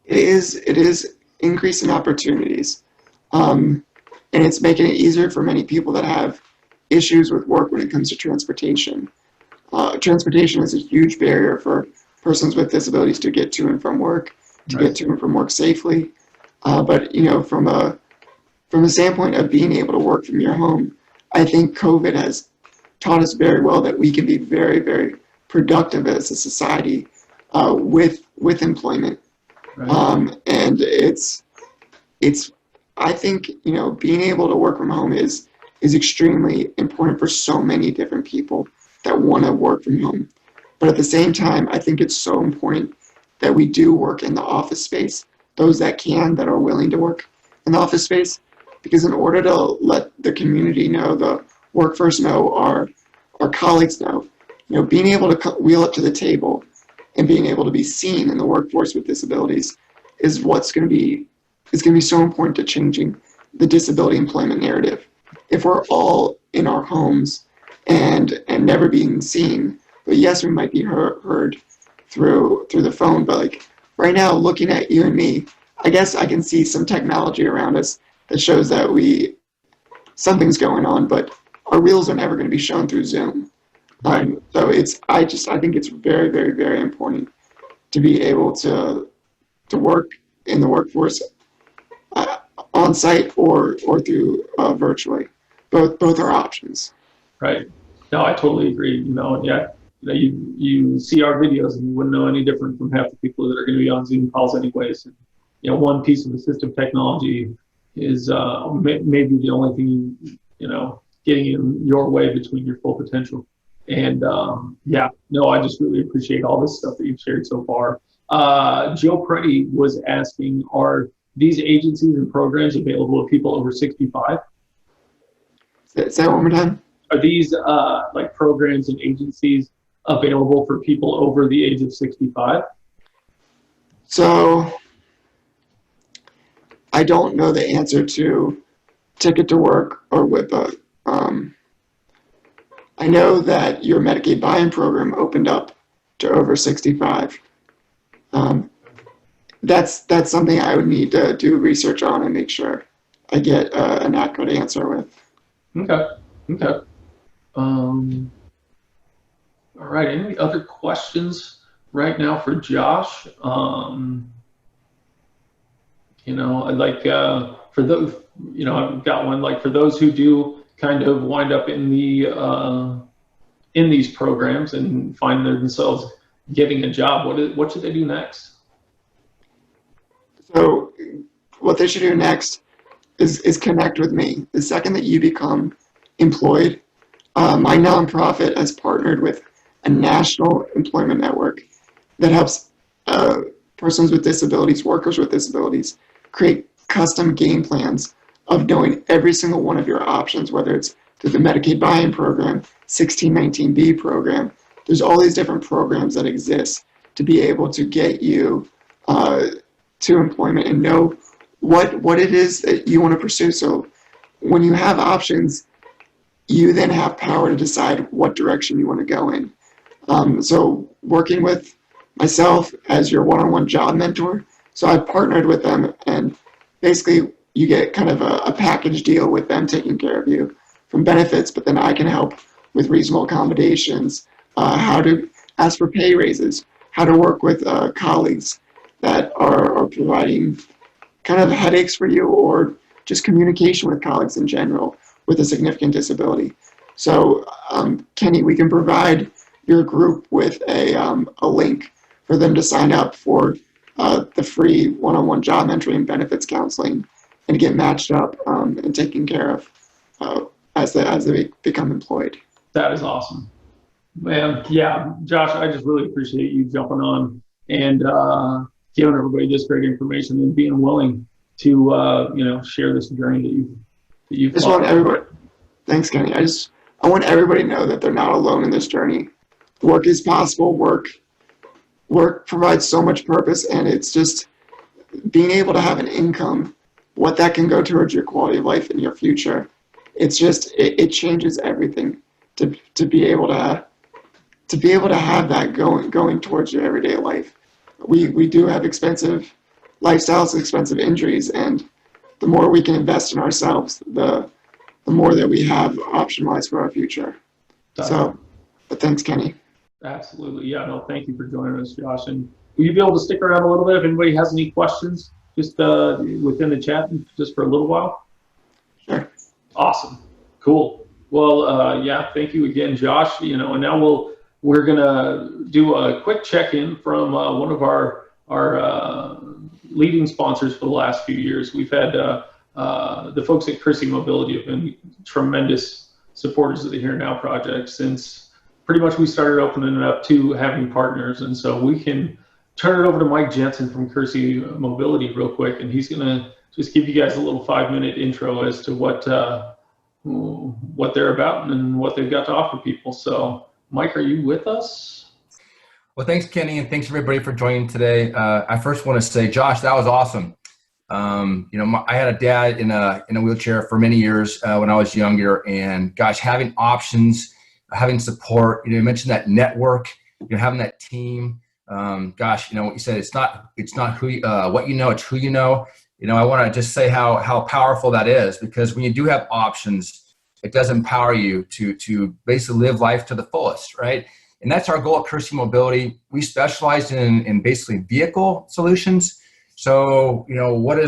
It is increasing opportunities. And it's making it easier for many people that have issues with work when it comes to transportation. Transportation is a huge barrier for persons with disabilities to get to and from work, get to and from work safely. But from a standpoint of being able to work from your home, I think COVID has taught us very well that we can be very, very productive as a society with employment. Right. And it's I think being able to work from home is extremely important for so many different people that want to work from home. But at the same time, I think it's so important that we do work in the office space, those that are willing to work in the office space, because in order to let the community know, the workforce know, our colleagues know, being able to wheel up to the table and being able to be seen in the workforce with disabilities is what's going to be so important to changing the disability employment narrative. If we're all in our homes and never being seen, but yes, we might be heard through the phone, but like right now, looking at you and me, I guess I can see some technology around us that shows that something's going on, but our reels are never going to be shown through Zoom. Right. So I think it's very, very, very important to be able to work in the workforce on site or through virtually. Both are options. Right. No, I totally agree. You see our videos and you wouldn't know any different from half the people that are going to be on Zoom calls anyways. And, one piece of assistive technology is maybe the only thing getting in your way between your full potential. And I just really appreciate all this stuff that you've shared so far. Joe Preddy was asking, are these agencies and programs available to people over 65? Say that one more time. Are these programs and agencies available for people over the age of 65? So I don't know the answer to Ticket to Work or WIPA. I know that your Medicaid buy-in program opened up to over 65. That's something I would need to do research on and make sure I get an accurate answer with. Okay. All right. Any other questions right now for Josh? I'd like for those, I've got one, like for those who do kind of wind up in these programs and find themselves getting a job, what should they do next? So what they should do next is connect with me. The second that you become employed, my nonprofit has partnered with a national employment network that helps persons with disabilities, workers with disabilities, create custom game plans of knowing every single one of your options, whether it's through the Medicaid buy-in program, 1619B program. There's all these different programs that exist to be able to get you to employment and know what it is that you want to pursue. So when you have options, you then have power to decide what direction you want to go in. So working with myself as your one-on-one job mentor, so I've partnered with them, and basically you get kind of a package deal with them taking care of you from benefits, but then I can help with reasonable accommodations, how to ask for pay raises, how to work with colleagues that are providing kind of headaches for you or just communication with colleagues in general with a significant disability. So, Kenny, we can provide your group with a link for them to sign up for the free one-on-one job entry and benefits counseling and get matched up and taken care of as they become employed. That is awesome. Man, yeah, Josh, I just really appreciate you jumping on and giving everybody this great information and being willing to share this journey that you've Just want everybody. Thanks, Kenny. I want everybody to know that they're not alone in this journey. Work is possible. Work provides so much purpose, and it's just being able to have an income, what that can go towards your quality of life in your future. It's just it changes everything to be able to have that going towards your everyday life. We do have expensive lifestyles, expensive injuries, and the more we can invest in ourselves, the more that we have option-wise for our future. So, but thanks, Kenny. Absolutely. Yeah, no, thank you for joining us, Josh. And will you be able to stick around a little bit if anybody has any questions, just within the chat, just for a little while? Sure. Awesome. Cool. Well, yeah, thank you again, Josh. And now we're gonna do a quick check-in from one of our leading sponsors for the last few years. We've had the folks at Kersey Mobility have been tremendous supporters of the Here Now project since pretty much we started opening it up to having partners. And so we can turn it over to Mike Jensen from Kersey Mobility real quick, and he's gonna just give you guys a little 5-minute intro as to what they're about and what they've got to offer people. So Mike, are you with us? Well, thanks, Kenny, and thanks everybody for joining today. I first want to say, Josh, that was awesome. I had a dad in a wheelchair for many years when I was younger, and gosh, having options, having support. You mentioned that network. Having that team. Gosh, what you said. It's not who what you know. It's who you know. I want to just say how powerful that is, because when you do have options, it does empower you to basically live life to the fullest, right? And that's our goal at Kersey Mobility. We specialize in basically vehicle solutions. So,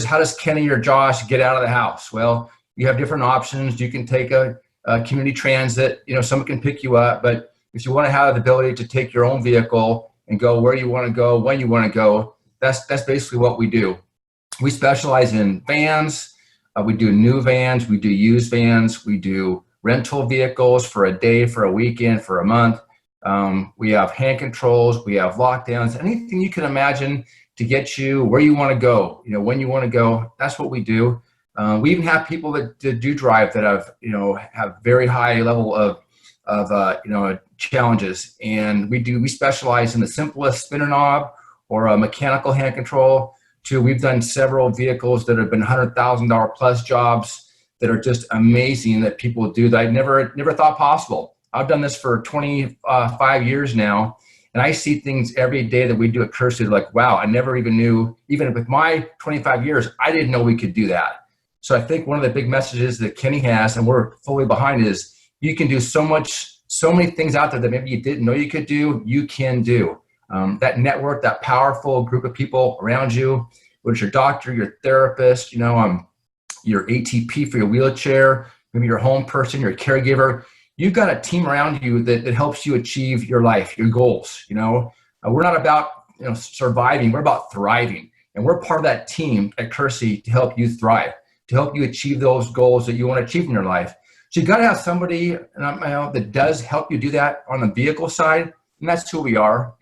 how does Kenny or Josh get out of the house? Well, you have different options. You can take a community transit, someone can pick you up, but if you want to have the ability to take your own vehicle and go where you want to go, when you want to go, that's basically what we do. We specialize in vans. We do new vans. We do used vans. We do rental vehicles for a day, for a weekend, for a month. We have hand controls. We have lockdowns. Anything you can imagine to get you where you want to go, when you want to go. That's what we do. We even have people that do drive that have very high level of challenges. And we specialize in the simplest spinner knob or a mechanical hand control. We've done several vehicles that have been $100,000 plus jobs that are just amazing that people do that I never thought possible. I've done this for 25 years now, and I see things every day that we do at Kersey like, wow, I never even knew, even with my 25 years, I didn't know we could do that. So I think one of the big messages that Kenny has, and we're fully behind, is you can do so many things out there that maybe you didn't know you could do, you can do. That network, that powerful group of people around you, whether it's your doctor, your therapist, your ATP for your wheelchair, maybe your home person, your caregiver. You've got a team around you that helps you achieve your life, your goals. We're not about surviving, we're about thriving. And we're part of that team at Kersey to help you thrive, to help you achieve those goals that you want to achieve in your life. So you got to have somebody that does help you do that on the vehicle side, and that's who we are.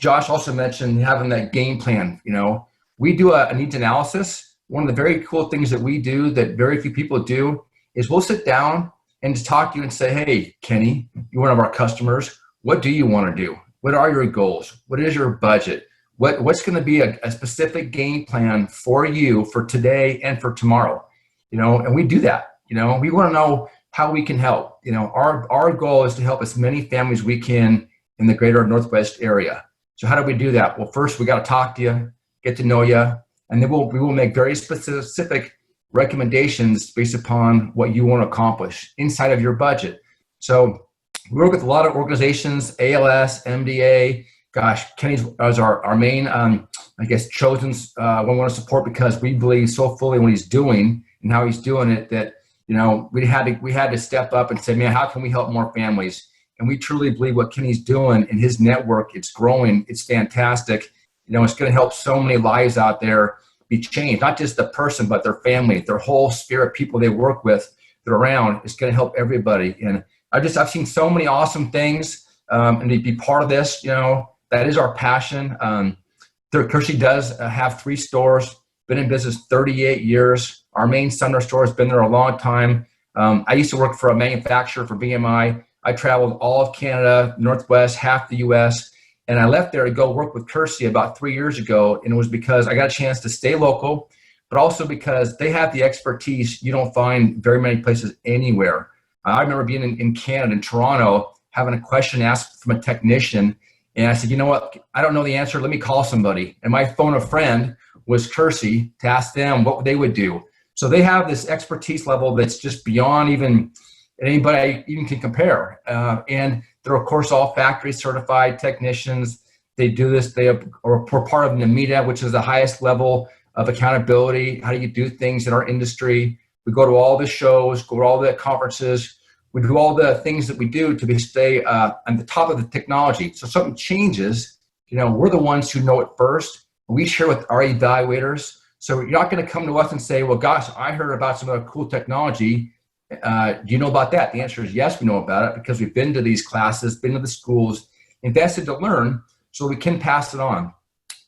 Josh also mentioned having that game plan. We do a needs analysis. One of the very cool things that we do that very few people do is we'll sit down and just talk to you and say, hey, Kenny, you're one of our customers. What do you want to do? What are your goals? What is your budget? What's going to be a specific game plan for you for today and for tomorrow? And we do that. We want to know how we can help. Our goal is to help as many families we can in the greater Northwest area. So how do we do that? Well, first we got to talk to you, get to know you, and then we will make very specific recommendations based upon what you want to accomplish inside of your budget. So we work with a lot of organizations, ALS, MDA, gosh, Kenny's was our main, I guess, chosen one we want to support because we believe so fully in what he's doing and how he's doing it that, you know, we had to step up and say, man, how can we help more families? And we truly believe what Kenny's doing in his network, it's growing, it's fantastic. You know, it's going to help so many lives out there be changed, not just the person, but their family, their whole sphere of people they work with, they're around. It's going to help everybody. And I've seen so many awesome things, and to be part of this, you know, that is our passion. Kersey does have 3 stores, been in business 38 years. Our main Sumner store has been there a long time. I used to work for a manufacturer for BMI. I traveled all of Canada, Northwest, half the US, and I left there to go work with Kersey about 3 years ago. And it was because I got a chance to stay local, but also because they have the expertise you don't find very many places anywhere. I remember being in Canada, in Toronto, having a question asked from a technician. And I said, you know what? I don't know the answer. Let me call somebody. And my phone a friend was Kersey to ask them what they would do. So they have this expertise level that's just beyond even anybody even can compare. And they're, of course, all factory certified technicians. They do this. They are part of NAMITA, which is the highest level of accountability. How do you do things in our industry? We go to all the shows, go to all the conferences. We do all the things that we do to stay on the top of the technology. So something changes, you know, we're the ones who know it first. We share with our evaluators. So you're not going to come to us and say, well, gosh, I heard about some other cool technology. Do you know about that? The answer is yes, we know about it because we've been to these classes, been to the schools, invested to learn so we can pass it on.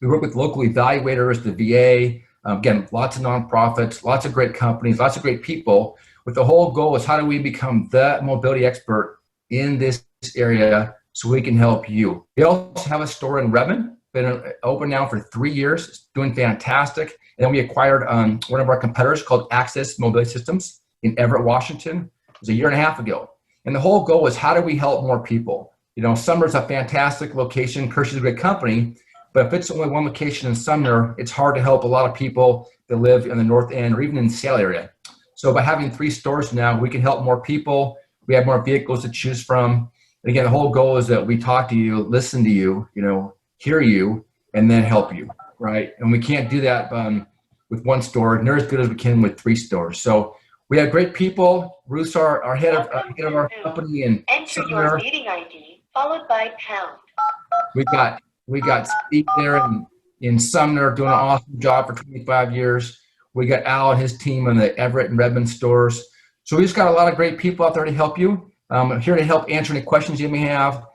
We work with local evaluators, the VA, again, lots of nonprofits, lots of great companies, lots of great people. With the whole goal is how do we become the mobility expert in this area so we can help you. We also have a store in Redmond, been open now for 3 years, it's doing fantastic. And then we acquired one of our competitors called Access Mobility Systems in Everett, Washington. It was a year and a half ago. And the whole goal is how do we help more people? You know, Sumner's a fantastic location, Kersey's a great company, but if it's only one location in Sumner, it's hard to help a lot of people that live in the North End or even in the Seattle area. So by having 3 stores now, we can help more people. We have more vehicles to choose from. And again, the whole goal is that we talk to you, listen to you, you know, hear you, and then help you, right? And we can't do that with 1 store, near as good as we can with 3 stores. So we have great people. Ruth's our head of our company, and enter your meeting ID followed by pound. We got Steve there in Sumner doing an awesome job for 25 years. We got Al and his team in the Everett and Redmond stores. So we just got a lot of great people out there to help you. I'm here to help answer any questions you may have.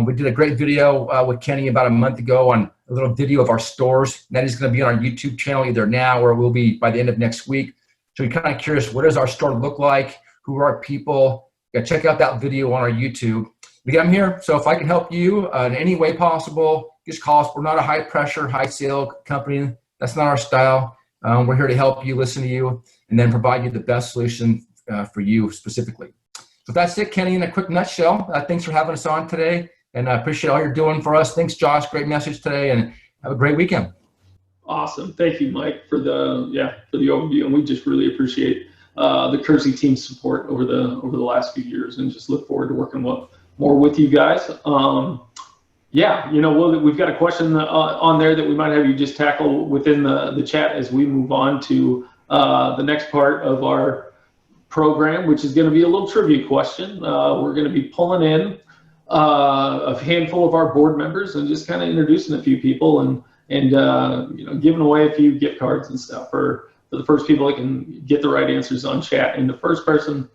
We did a great video with Kenny about a month ago on a little video of our stores. That is going to be on our YouTube channel either now or will be by the end of next week. So you're kind of curious, what does our store look like? Who are our people? Yeah, check out that video on our YouTube. Again, I'm here, so if I can help you in any way possible, just call us. We're not a high pressure, high sale company. That's not our style. We're here to help you, listen to you, and then provide you the best solution for you specifically. So that's it, Kenny, in a quick nutshell. Thanks for having us on today, and I appreciate all you're doing for us. Thanks, Josh. Great message today, and have a great weekend. Awesome. Thank you, Mike, for the overview, and we just really appreciate the Kersey team's support over the last few years, and just look forward to working more with you guys. Yeah, you know, we've got a question on there that we might have you just tackle within the chat as we move on to the next part of our program, which is going to be a little trivia question. We're going to be pulling in a handful of our board members and just kind of introducing a few people and you know, giving away a few gift cards and stuff for the first people that can get the right answers on chat. And the first person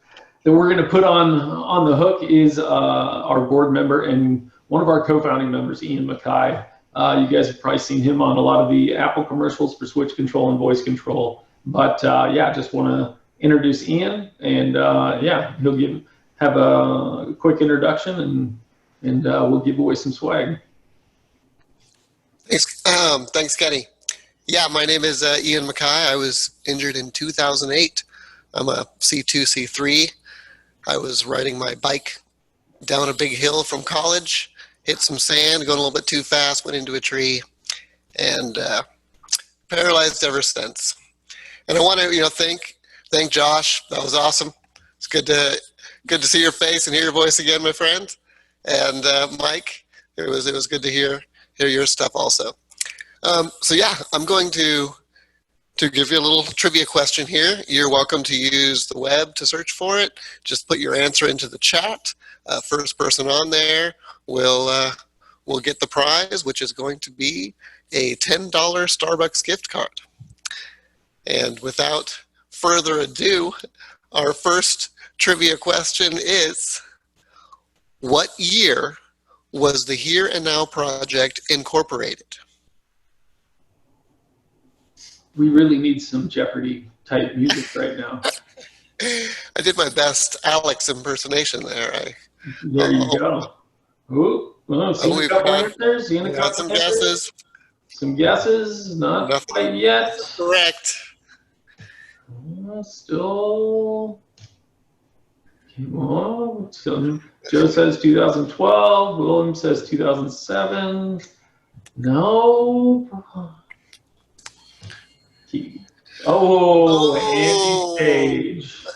that we're going to put on the hook is our board member and one of our co-founding members, Ian Mackay. You guys have probably seen him on a lot of the Apple commercials for switch control and voice control. But yeah, just want to introduce Ian, and yeah, he'll have a quick introduction, and we'll give away some swag. Thanks, Kenny. Yeah, my name is Ian Mackay. I was injured in 2008. I'm a C2, C3. I was riding my bike down a big hill from college, hit some sand, going a little bit too fast, went into a tree, and paralyzed ever since. And I want to, thank Josh. That was awesome. It's good to see your face and hear your voice again, my friend. And Mike, it was good to hear they're your stuff also. So yeah, I'm going to give you a little trivia question here. You're welcome to use the web to search for it. Just put your answer into the chat. First person on there will get the prize, which is going to be a $10 Starbucks gift card. And without further ado, our first trivia question is, what year was the Here and Now project incorporated? We really need some Jeopardy type music right now. I did my best Alex impersonation there. There you go. Ooh, well, seeing a couple answers. Seeing a couple some answers. guesses. Some guesses. Not Nothing quite yet. Correct. Still. Come on. Still. Joe says 2012. William says 2007. No. Oh, Angie Sage.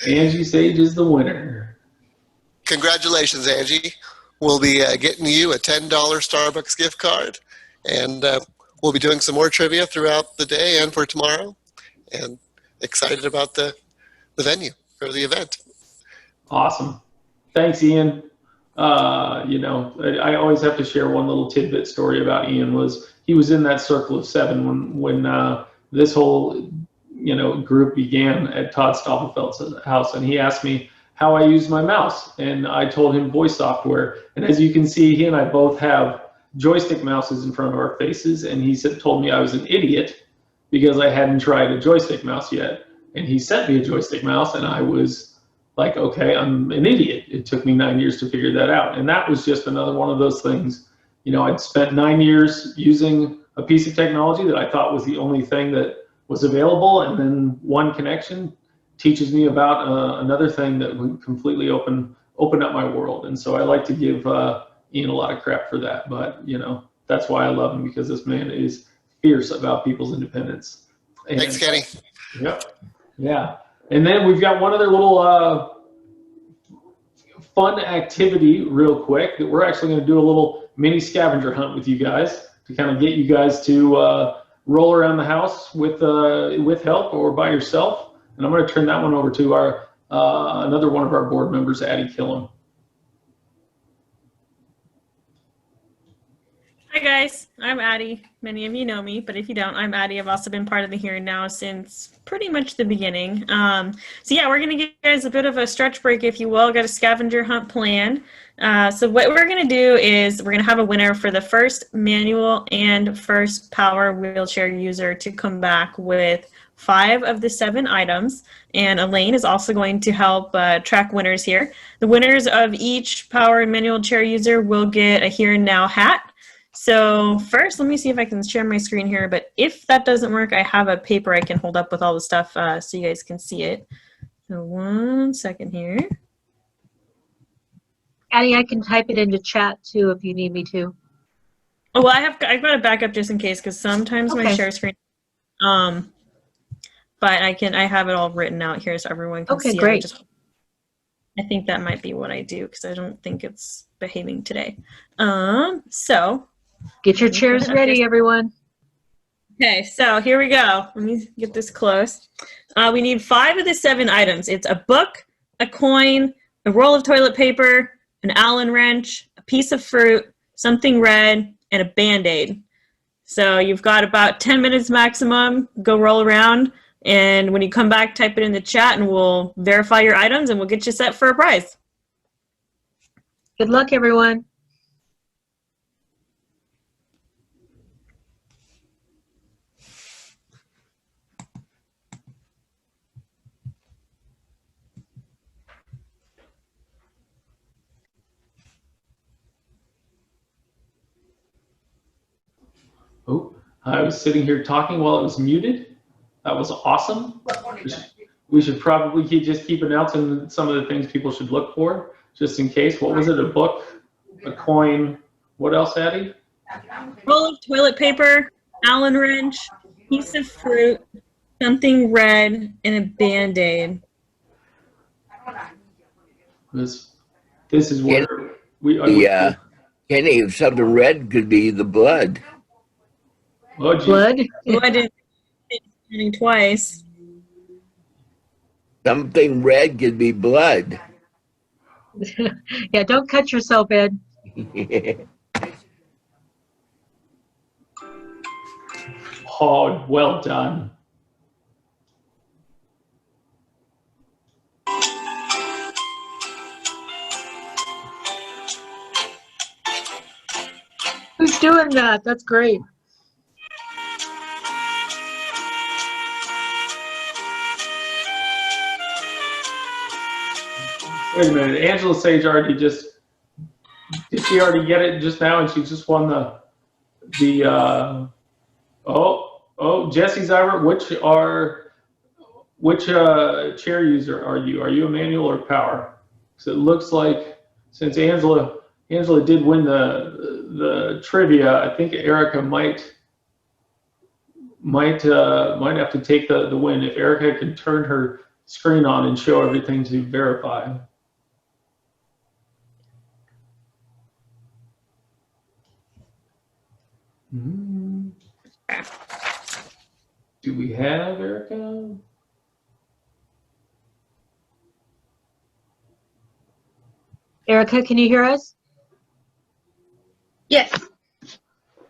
Angie Sage is the winner. Congratulations, Angie. We'll be getting you a $10 Starbucks gift card, and we'll be doing some more trivia throughout the day and for tomorrow, and excited about the venue or the event. Awesome. Thanks, Ian. I always have to share one little tidbit story about Ian. He was in that circle of seven when this whole group began at Todd Stoppelfeld's house, and he asked me how I use my mouse, and I told him voice software. And as you can see, he and I both have joystick mouses in front of our faces, and he told me I was an idiot because I hadn't tried a joystick mouse yet. And he sent me a joystick mouse, and I was like, okay, I'm an idiot. It took me 9 years to figure that out. And that was just another one of those things. I'd spent 9 years using a piece of technology that I thought was the only thing that was available, and then one connection teaches me about another thing that would completely open up my world. And so I like to give Ian a lot of crap for that. But that's why I love him, because this man is fierce about people's independence. And, thanks, Kenny. Yep. Yeah. And then we've got one other little fun activity real quick that we're actually going to do a little mini scavenger hunt with you guys to kind of get you guys to roll around the house with help or by yourself. And I'm going to turn that one over to our another one of our board members, Addie Killam. Hi guys, I'm Addie. Many of you know me, but if you don't, I'm Addie. I've also been part of the Here and Now since pretty much the beginning. So yeah, we're going to give you guys a bit of a stretch break, if you will. Got a scavenger hunt planned. So what we're going to do is we're going to have a winner for the first manual and first power wheelchair user to come back with 5 of the 7 items. And Elaine is also going to help track winners here. The winners of each power and manual chair user will get a Here and Now hat. So first, let me see if I can share my screen here, but if that doesn't work, I have a paper I can hold up with all the stuff so you guys can see it. So 1 second here. Addie, I can type it into chat too if you need me to. Oh, well, I've got a backup just in case, because sometimes my share screen, but I have it all written out here so everyone can see. Okay, great. I think that might be what I do, because I don't think it's behaving today. So get your chairs ready, everyone. Okay, so here we go. Let me get this close. We need 5 of the 7 items. It's a book, a coin, a roll of toilet paper, an Allen wrench, a piece of fruit, something red, and a Band-Aid. So you've got about 10 minutes maximum. Go roll around, and when you come back, type it in the chat, and we'll verify your items, and we'll get you set for a prize. Good luck, everyone. Oh, I was sitting here talking while it was muted. That was awesome. We should probably just keep announcing some of the things people should look for, just in case. What was it? A book, a coin. What else, Addie? Roll of toilet paper, Allen wrench, piece of fruit, something red, and a Band-Aid. This is where we Kenny, if something red could be the blood. Oh, geez. Blood? Well, I didn't counting twice. Something red could be blood. Yeah, don't cut yourself, Ed. Oh, well done. Who's doing that? That's great. Wait a minute. Angela Sage already did she already get it just now and she just won Jesse Zyber, which chair user are you? Are you a manual or power? So it looks like since Angela did win the trivia, I think Erica might have to take the win if Erica can turn her screen on and show everything to verify. Do we have Erica? Erica, can you hear us? Yes.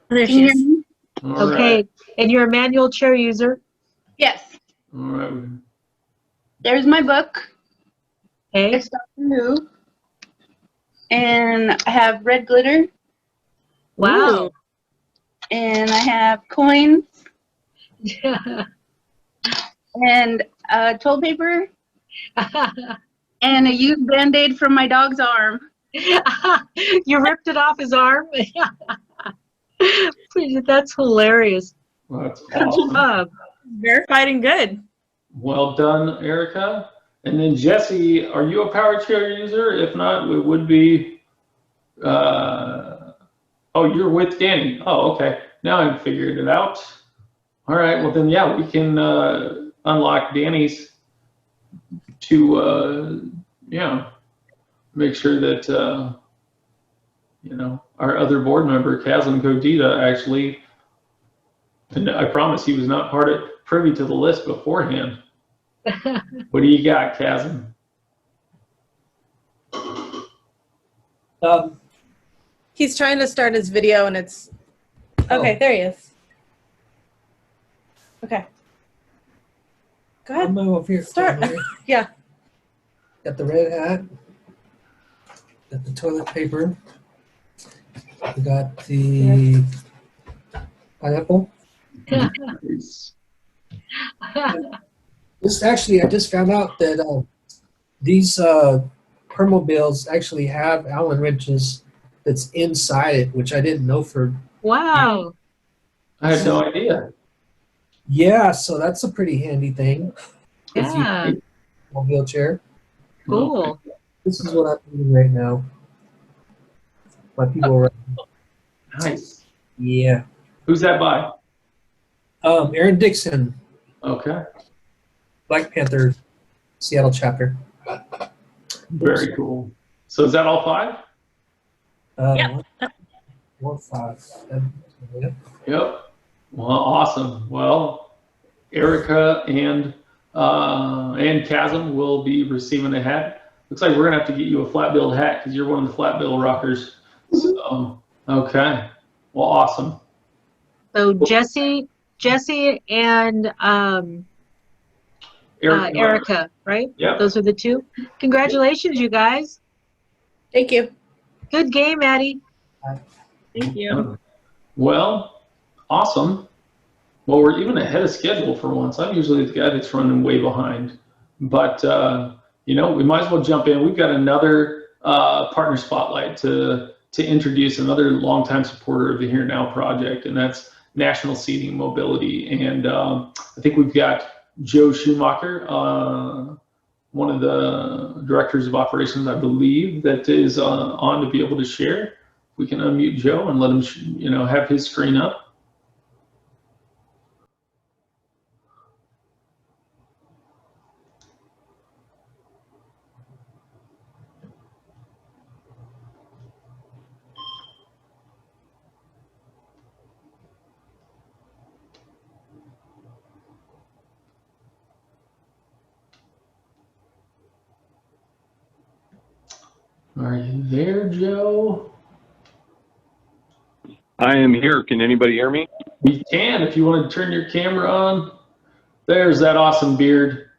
There Can she you hear is. me? All Okay. right. And you're a manual chair user? Yes. All right. There's my book. Okay. It's Doctor Who. And I have red glitter. Wow. And I have coins and toilet paper and a used Band-Aid from my dog's arm. You ripped it off his arm? That's hilarious. That's Good awesome. job. Verified and good. Well done, Erica. And then Jesse, are you a power chair user? If not, it would be. You're with Danny. Oh, okay. Now I've figured it out. All right. Well, then, yeah, we can unlock Danny's to, make sure that, our other board member, Kazim Kodita, actually, and I promise he was not privy to the list beforehand. What do you got, Kazim? He's trying to start his video and it's okay. There he is. Okay. Go ahead. I'll move over here. Start. Yeah. Got the red hat. Got the toilet paper. We got the pineapple. This actually, I just found out that these permobiles actually have Allen wrenches that's inside it, which I didn't know for. Wow. I had no idea. Yeah, so that's a pretty handy thing. Yeah. If you a wheelchair. Cool. This is what I'm doing right now. My people are. Nice. Yeah. Who's that by? Aaron Dixon, Okay. Black Panther, Seattle chapter. Very cool. So is that all 5? Yep. 1, 5, 7, 8. Yep. Well, awesome. Well, Erica and Chasm will be receiving a hat. Looks like we're gonna have to get you a flat bill hat because you're one of the flat bill rockers. So, okay. Well, awesome. So Jesse and Erica, right? Yep. Those are the 2. Congratulations, you guys. Thank you. Good game, Addie. Thank you. Well, awesome. Well, we're even ahead of schedule for once. I'm usually the guy that's running way behind. But, we might as well jump in. We've got another partner spotlight to introduce, another longtime supporter of the Here Now project, and that's National Seating Mobility. And I think we've got Joe Schumacher, one of the directors of operations, I believe, that is on to be able to share. We can unmute Joe and let him, have his screen up. Are you there, Joe? I am here. Can anybody hear me? We can, if you want to turn your camera on. There's that awesome beard.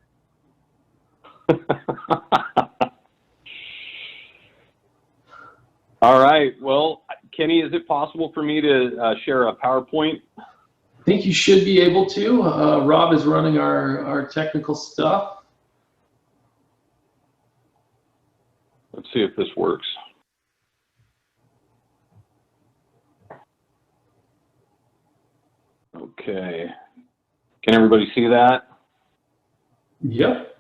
All right. Well, Kenny, is it possible for me to share a PowerPoint? I think you should be able to. Rob is running our technical stuff. Let's see if this works. Okay. Can everybody see that? Yep.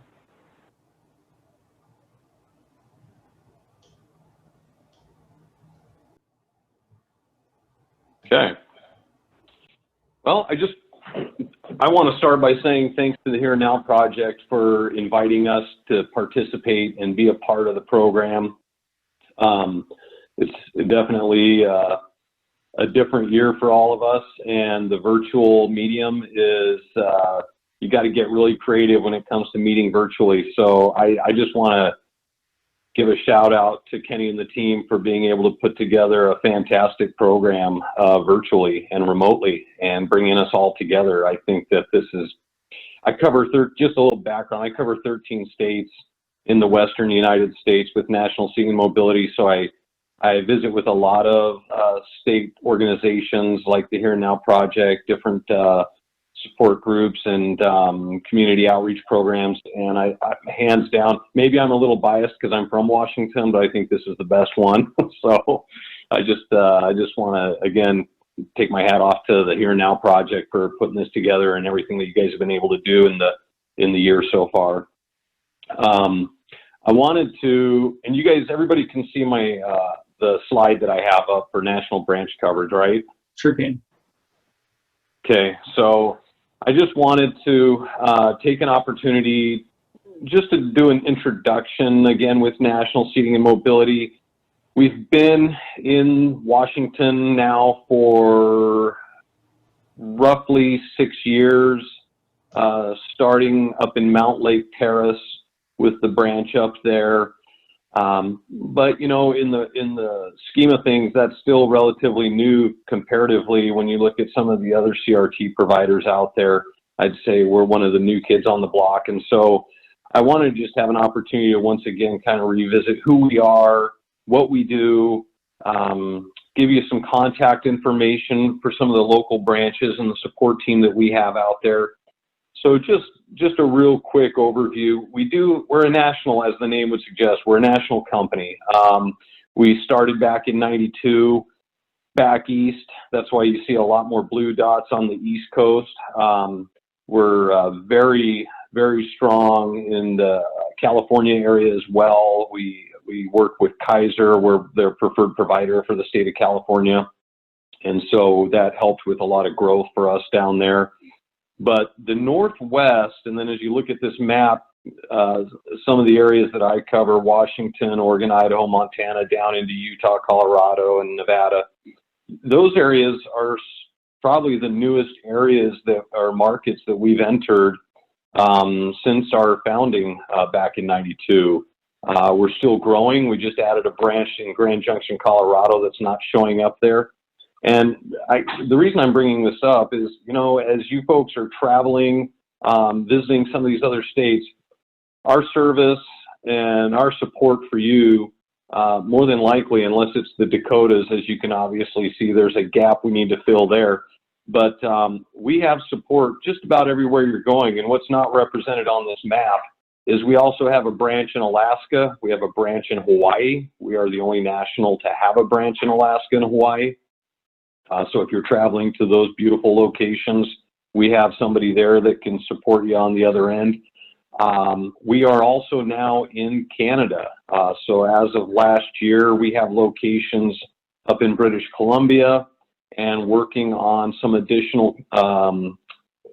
Okay. Well, I want to start by saying thanks to the Here and Now Project for inviting us to participate and be a part of the program. It's definitely a different year for all of us, and the virtual medium is, you got to get really creative when it comes to meeting virtually. So I just want to give a shout out to Kenny and the team for being able to put together a fantastic program virtually and remotely and bringing us all together. I think that this is, just a little background, I cover 13 states in the Western United States with National Seating Mobility. So I visit with a lot of state organizations like the Here and Now Project, different support groups and community outreach programs. And I hands down, maybe I'm a little biased because I'm from Washington, but I think this is the best one. So I just want to, again, take my hat off to the Here and Now Project for putting this together and everything that you guys have been able to do in the year so far. I wanted to, and you guys, everybody can see my the slide that I have up for national branch coverage, right? Sure can. Okay, so I just wanted to take an opportunity just to do an introduction again with National Seating and Mobility. We've been in Washington now for roughly 6 years, starting up in Mount Lake Terrace with the branch up there. But you know, in the scheme of things, that's still relatively new comparatively. When you look at some of the other CRT providers out there, I'd say we're one of the new kids on the block. And so I wanted to just have an opportunity to once again kind of revisit who we are, what we do, give you some contact information for some of the local branches and the support team that we have out there. So just a real quick overview. We're a national, as the name would suggest, we're a national company. We started back in '92 back east. That's why you see a lot more blue dots on the East Coast. We're very, very strong in the California area as well. We work with Kaiser. We're their preferred provider for the state of California. And so that helped with a lot of growth for us down there. But the Northwest, and then as you look at this map, some of the areas that I cover, Washington, Oregon, Idaho, Montana, down into Utah, Colorado, and Nevada, those areas are probably the newest areas that are markets that we've entered since our founding back in '92. We're still growing. We just added a branch in Grand Junction, Colorado that's not showing up there. And the reason I'm bringing this up is, you know, as you folks are traveling, visiting some of these other states, our service and our support for you, more than likely, unless it's the Dakotas, as you can obviously see, there's a gap we need to fill there. But we have support just about everywhere you're going. And what's not represented on this map is we also have a branch in Alaska. We have a branch in Hawaii. We are the only national to have a branch in Alaska and Hawaii. So if you're traveling to those beautiful locations, we have somebody there that can support you on the other end. We are also now in Canada. So as of last year, we have locations up in British Columbia and working on some additional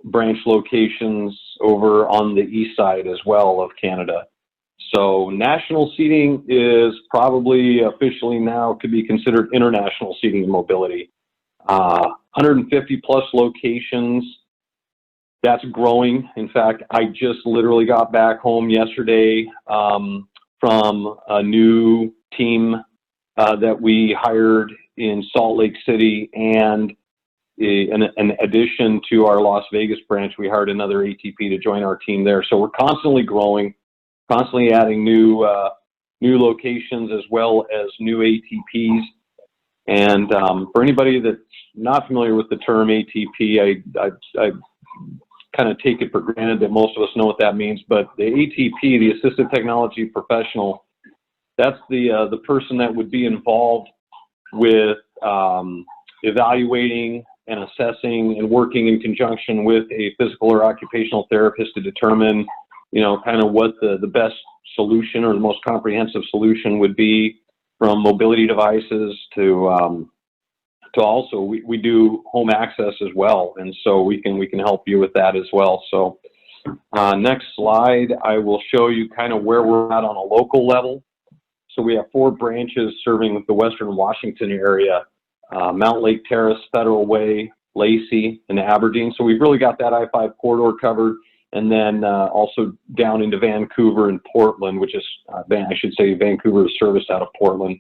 branch locations over on the east side as well of Canada. So national seating is probably officially now could be considered international seating and mobility. 150 plus locations. That's growing. In fact, I just literally got back home yesterday from a new team that we hired in Salt Lake City, and in addition to our Las Vegas branch, we hired another ATP to join our team there. So we're constantly growing, constantly adding new locations as well as new ATPs. And for anybody that's not familiar with the term ATP, I kind of take it for granted that most of us know what that means. But the ATP, the Assistive Technology Professional, that's the person that would be involved with evaluating and assessing and working in conjunction with a physical or occupational therapist to determine, you know, kind of what the best solution or the most comprehensive solution would be, from mobility devices to also we do home access as well, and so we can help you with that as well. So next slide, I will show you kind of where we're at on a local level. So we have 4 branches serving the Western Washington area: Mount Lake Terrace, Federal Way, Lacey, and Aberdeen. So we've really got that I-5 corridor covered. And then also down into Vancouver and Portland, which is, I should say Vancouver is serviced out of Portland.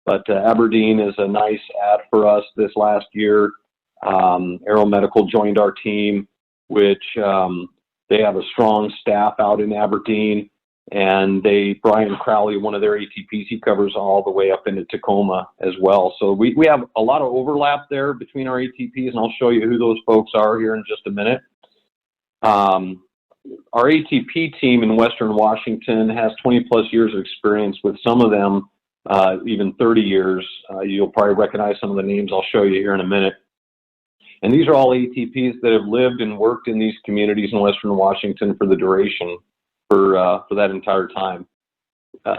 But Aberdeen is a nice add for us this last year. Aero Medical joined our team, which they have a strong staff out in Aberdeen. And Brian Crowley, one of their ATPs, he covers all the way up into Tacoma as well. So we have a lot of overlap there between our ATPs, and I'll show you who those folks are here in just a minute. Our ATP team in Western Washington has 20 plus years of experience, with some of them even 30 years. You'll probably recognize some of the names I'll show you here in a minute. And these are all ATPs that have lived and worked in these communities in Western Washington for the duration, for that entire time.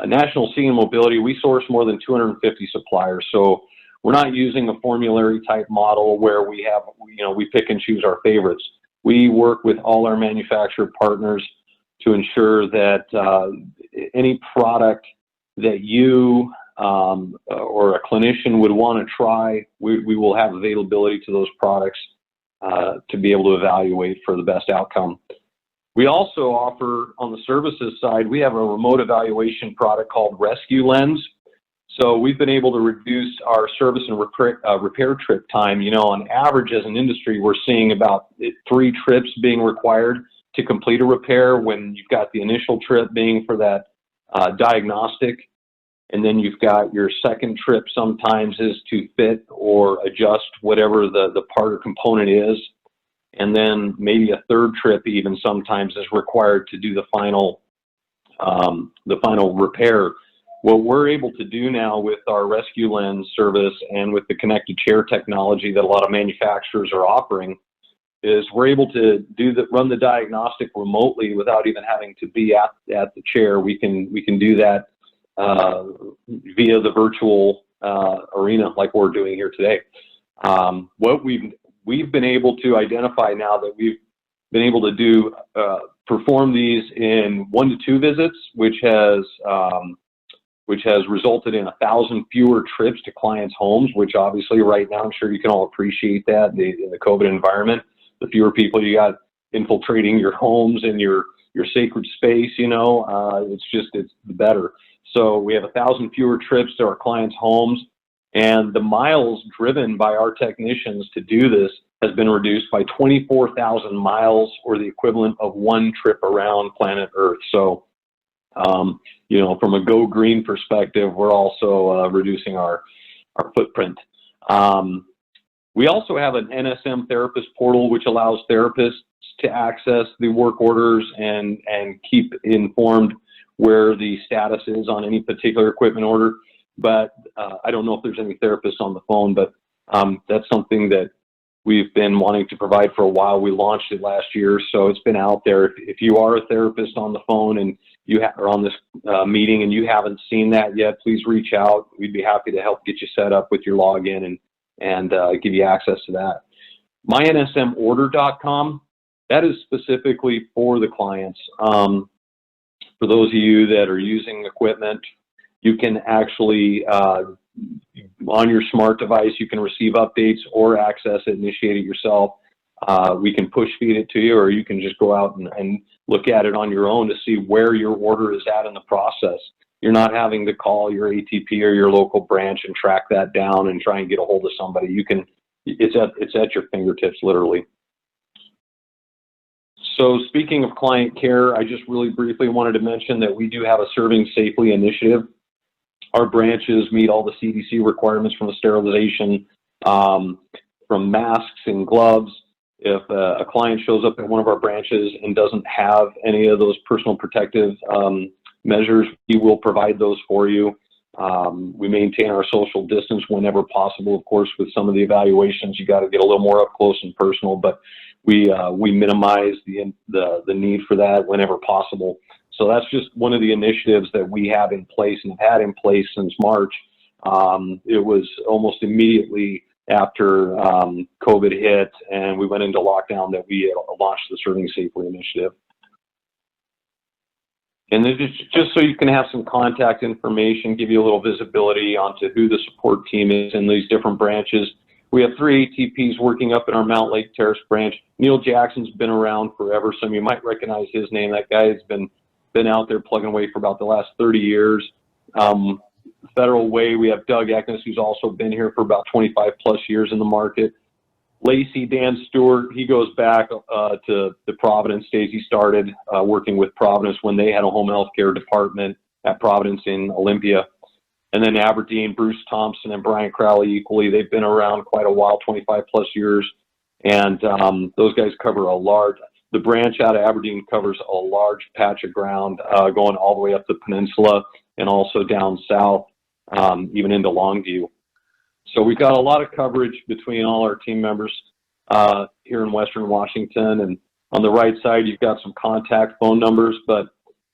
National Seating and Mobility, we source more than 250 suppliers. So we're not using a formulary type model where we have, we pick and choose our favorites. We work with all our manufacturer partners to ensure that any product that you or a clinician would want to try, we will have availability to those products to be able to evaluate for the best outcome. We also offer, on the services side, we have a remote evaluation product called Rescue Lens. So we've been able to reduce our service and repair trip time. On average as an industry, we're seeing about 3 trips being required to complete a repair, when you've got the initial trip being for that diagnostic, and then you've got your second trip sometimes is to fit or adjust whatever the part or component is, and then maybe a third trip even sometimes is required to do the final repair. What we're able to do now with our Rescue Lens service and with the connected chair technology that a lot of manufacturers are offering is we're able to run the diagnostic remotely without even having to be at the chair. We can do that via the virtual arena like we're doing here today. What we've been able to identify now that we've been able to do perform these in 1 to 2 visits, which has resulted in 1,000 fewer trips to clients' homes, which obviously right now, I'm sure you can all appreciate that in the COVID environment. The fewer people you got infiltrating your homes and your sacred space, it's the better. So we have 1,000 fewer trips to our clients' homes, and the miles driven by our technicians to do this has been reduced by 24,000 miles, or the equivalent of 1 trip around planet Earth. So, from a go green perspective, we're also reducing our footprint. We also have an NSM therapist portal, which allows therapists to access the work orders and keep informed where the status is on any particular equipment order. But I don't know if there's any therapists on the phone, but that's something that we've been wanting to provide for a while. We launched it last year, so it's been out there. If you are a therapist on the phone and you are on this meeting and you haven't seen that yet, please reach out. We'd be happy to help get you set up with your login and give you access to that. MyNSMorder.com, that is specifically for the clients. For those of you that are using equipment, you can actually, on your smart device, you can receive updates or access it, initiate it yourself. We can push feed it to you, or you can just go out and look at it on your own to see where your order is at in the process. You're not having to call your ATP or your local branch and track that down and try and get a hold of somebody. You can, it's at your fingertips, literally. So speaking of client care, I just really briefly wanted to mention that we do have a Serving Safely initiative. Our branches meet all the CDC requirements from sterilization, from masks and gloves. If a client shows up at one of our branches and doesn't have any of those personal protective measures, we will provide those for you. We maintain our social distance whenever possible. Of course, with some of the evaluations, you got to get a little more up close and personal, but we minimize the need for that whenever possible. So that's just one of the initiatives that we have in place and have had in place since March. It was almost immediately after COVID hit and we went into lockdown that we launched the Serving Safely initiative. And then just so you can have some contact information, give you a little visibility onto who the support team is in these different branches. We have 3 ATPs working up in our Mount Lake Terrace branch. Neil Jackson's been around forever. Some of you might recognize his name. That guy has been out there plugging away for about the last 30 years. Federal Way, we have Doug Eckness, who's also been here for about 25 plus years in the market. Lacey, Dan Stewart, he goes back to the Providence days. He started working with Providence when they had a home health care department at Providence in Olympia. And then Aberdeen, Bruce Thompson and Brian Crowley equally. They've been around quite a while, 25 plus years. And those guys cover the branch out of Aberdeen covers a large patch of ground going all the way up the peninsula and also down south, even into Longview. So we've got a lot of coverage between all our team members here in Western Washington. And on the right side, you've got some contact phone numbers, but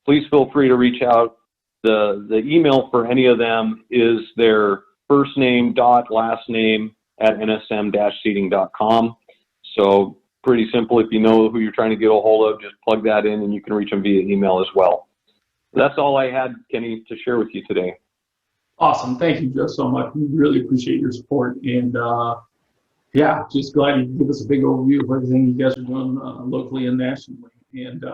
please feel free to reach out. The email for any of them is their first name dot last name at nsm-seating.com. So pretty simple. If you know who you're trying to get a hold of, just plug that in and you can reach them via email as well. That's all I had, Kenny, to share with you today. Awesome. Thank you, Joe, so much. We really appreciate your support. And yeah, just glad you give us a big overview of everything you guys are doing locally and nationally. And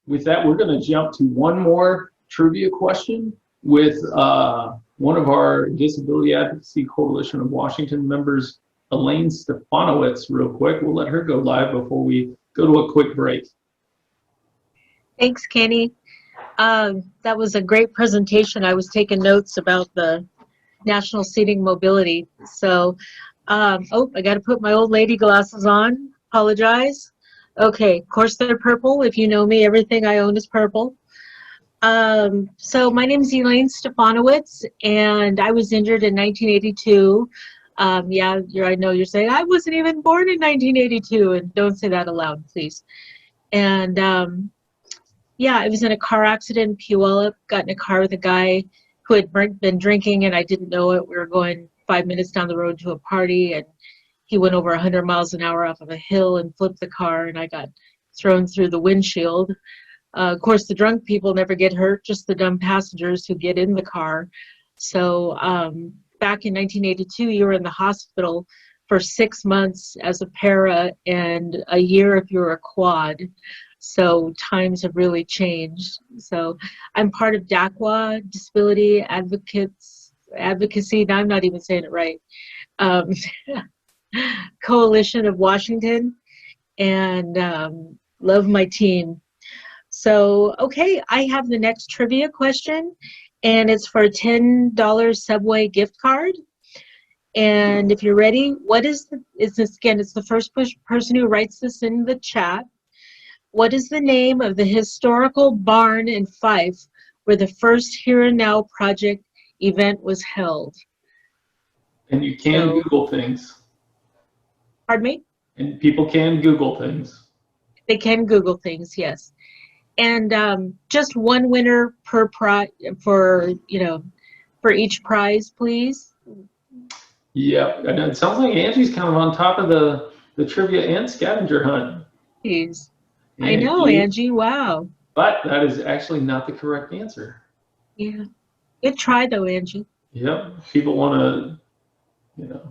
with that, we're going to jump to one more trivia question with one of our Disability Advocacy Coalition of Washington members, Elaine Stefanowitz, real quick. We'll let her go live before we go to a quick break. Thanks, Kenny. That was a great presentation. I was taking notes about the national seating mobility. So, oh, I got to put my old lady glasses on. Apologize. Okay, of course they're purple. If you know me, everything I own is purple. So my name is Elaine Stefanowitz, and I was injured in 1982. Yeah, I know you're saying, I wasn't even born in 1982, and don't say that aloud, please. And yeah, I was in a car accident in Puyallup, got in a car with a guy who had been drinking, and I didn't know it. We were going 5 minutes down the road to a party, and he went over 100 miles an hour off of a hill and flipped the car, and I got thrown through the windshield. Of course, the drunk people never get hurt, just the dumb passengers who get in the car. So back in 1982, you were in the hospital for 6 months as a para and a year if you're a quad. So times have really changed. So I'm part of DACWA, Disability Advocacy, now I'm not even saying it right, Coalition of Washington, and love my team. So, okay, I have the next trivia question, and it's for a $10 Subway gift card. And if you're ready, what is this again, it's the first person who writes this in the chat. What is the name of the historical barn in Fife where the first Here and Now project event was held? And you can Google things. Pardon me? And people can Google things. They can Google things, yes. And just one winner per prize for each prize, please. Yeah, and it sounds like Angie's kind of on top of the trivia and scavenger hunt. Jeez. I know, Angie, wow. But that is actually not the correct answer. Yeah. Good try, though, Angie. Yep. People want to,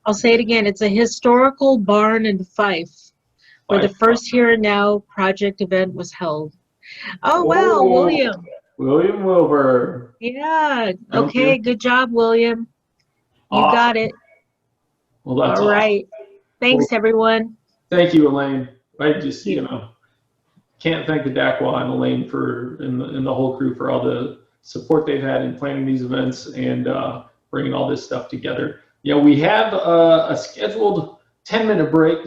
I'll say it again. It's a historical barn in Fife where the first Here and Now project event was held. Oh, wow, William. William Wilbur. Yeah. Thank Okay. you. Good job, William. You Awesome. got it. Well, that's All awesome. right. Thanks, everyone. Thank you, Elaine. I just, Yeah. can't thank the DACWA and Elaine and the whole crew for all the support they've had in planning these events and bringing all this stuff together. We have a scheduled 10-minute break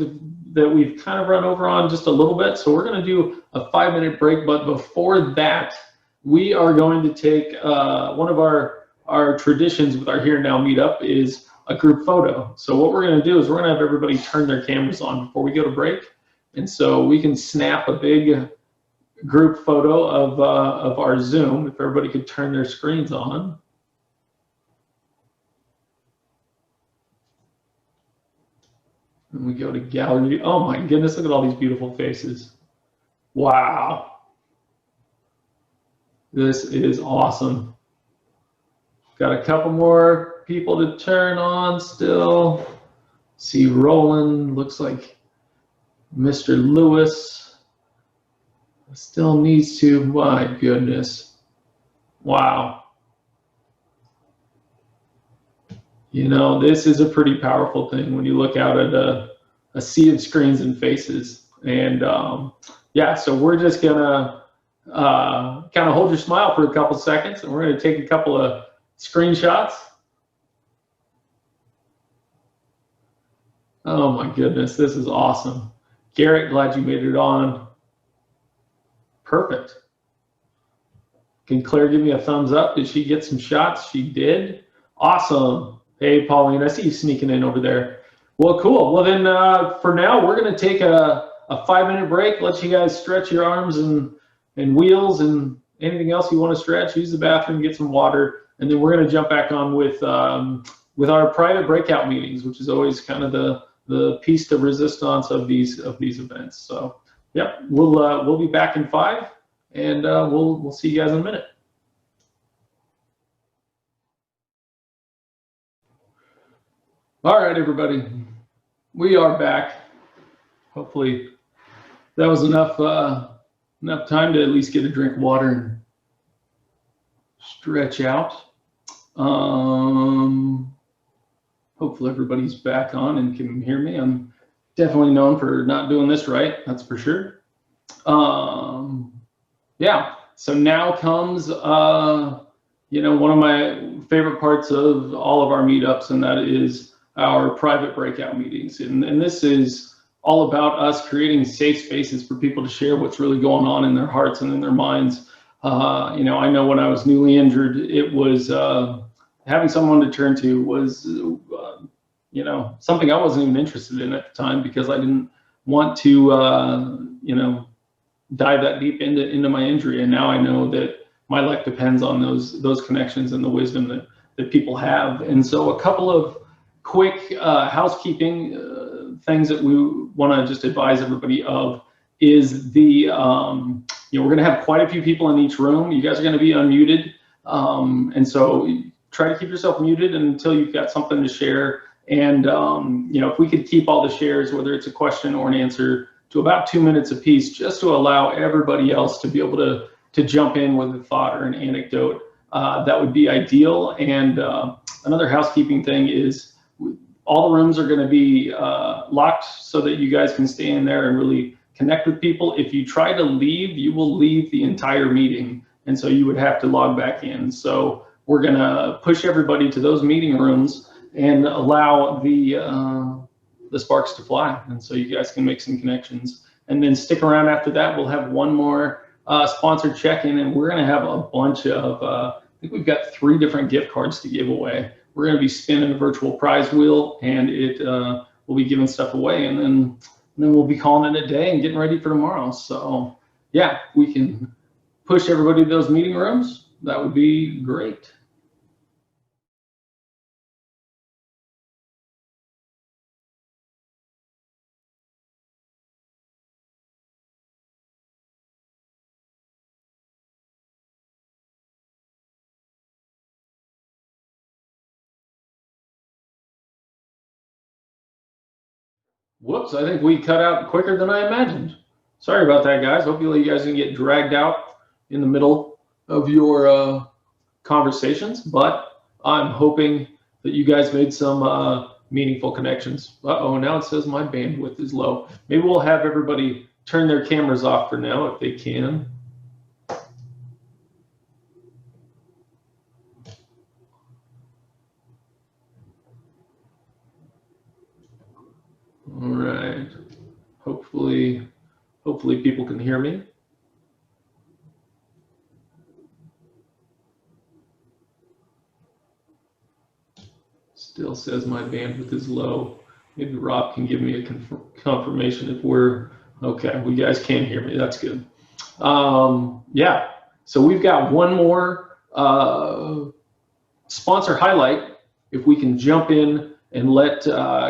that we've kind of run over on just a little bit. So we're going to do a 5-minute break. But before that, we are going to take one of our traditions with our Here and Now meetup is a group photo. So what we're going to do is we're going to have everybody turn their cameras on before we go to break. And so we can snap a big group photo of our Zoom, if everybody could turn their screens on. And we go to gallery. Oh my goodness, look at all these beautiful faces. Wow. This is awesome. Got a couple more people to turn on still. See Roland, looks like Mr. Lewis still needs to, my goodness. Wow. This is a pretty powerful thing when you look out at a sea of screens and faces. And yeah, so we're just gonna kind of hold your smile for a couple seconds, and we're gonna take a couple of screenshots. Oh my goodness, this is awesome. Garrett, glad you made it on. Perfect. Can Claire give me a thumbs up? Did she get some shots? She did. Awesome. Hey, Pauline, I see you sneaking in over there. Well, cool. Well, then for now, we're going to take a 5-minute break. Let you guys stretch your arms and wheels and anything else you want to stretch. Use the bathroom, get some water, and then we're going to jump back on with our private breakout meetings, which is always kind of the piece de resistance of these events. So, yep, we'll be back in 5, and we'll see you guys in a minute. All right, everybody, we are back. Hopefully, that was enough time to at least get a drink of water and stretch out. Hopefully everybody's back on and can hear me. I'm definitely known for not doing this right, that's for sure. Yeah, so now comes one of my favorite parts of all of our meetups, and that is our private breakout meetings. And this is all about us creating safe spaces for people to share what's really going on in their hearts and in their minds. I know when I was newly injured, it was having someone to turn to was, something I wasn't even interested in at the time, because I didn't want to, dive that deep into my injury. And now I know that my life depends on those connections and the wisdom that people have. And so a couple of quick housekeeping things that we want to just advise everybody of is we're going to have quite a few people in each room. You guys are going to be unmuted. And so try to keep yourself muted until you've got something to share. And, if we could keep all the shares, whether it's a question or an answer, to about 2 minutes apiece, just to allow everybody else to be able to jump in with a thought or an anecdote, that would be ideal. And another housekeeping thing is all the rooms are going to be locked so that you guys can stay in there and really connect with people. If you try to leave, you will leave the entire meeting, and so you would have to log back in. So we're going to push everybody to those meeting rooms and allow the sparks to fly, and so you guys can make some connections. And then stick around after that. We'll have one more sponsored check-in, and we're going to have a bunch of, I think we've got 3 different gift cards to give away. We're going to be spinning a virtual prize wheel, and we'll be giving stuff away, and then we'll be calling it a day and getting ready for tomorrow. So yeah, we can push everybody to those meeting rooms. That would be great. Whoops, I think we cut out quicker than I imagined. Sorry about that, guys. Hopefully you guys didn't get dragged out in the middle of your conversations, but I'm hoping that you guys made some meaningful connections. Uh-oh, now it says my bandwidth is low. Maybe we'll have everybody turn their cameras off for now if they can. All right. Hopefully people can hear me. Still says my bandwidth is low. Maybe Rob can give me a confirmation if we're okay. You guys can hear me. That's good. Yeah. So we've got one more sponsor highlight. If we can jump in and let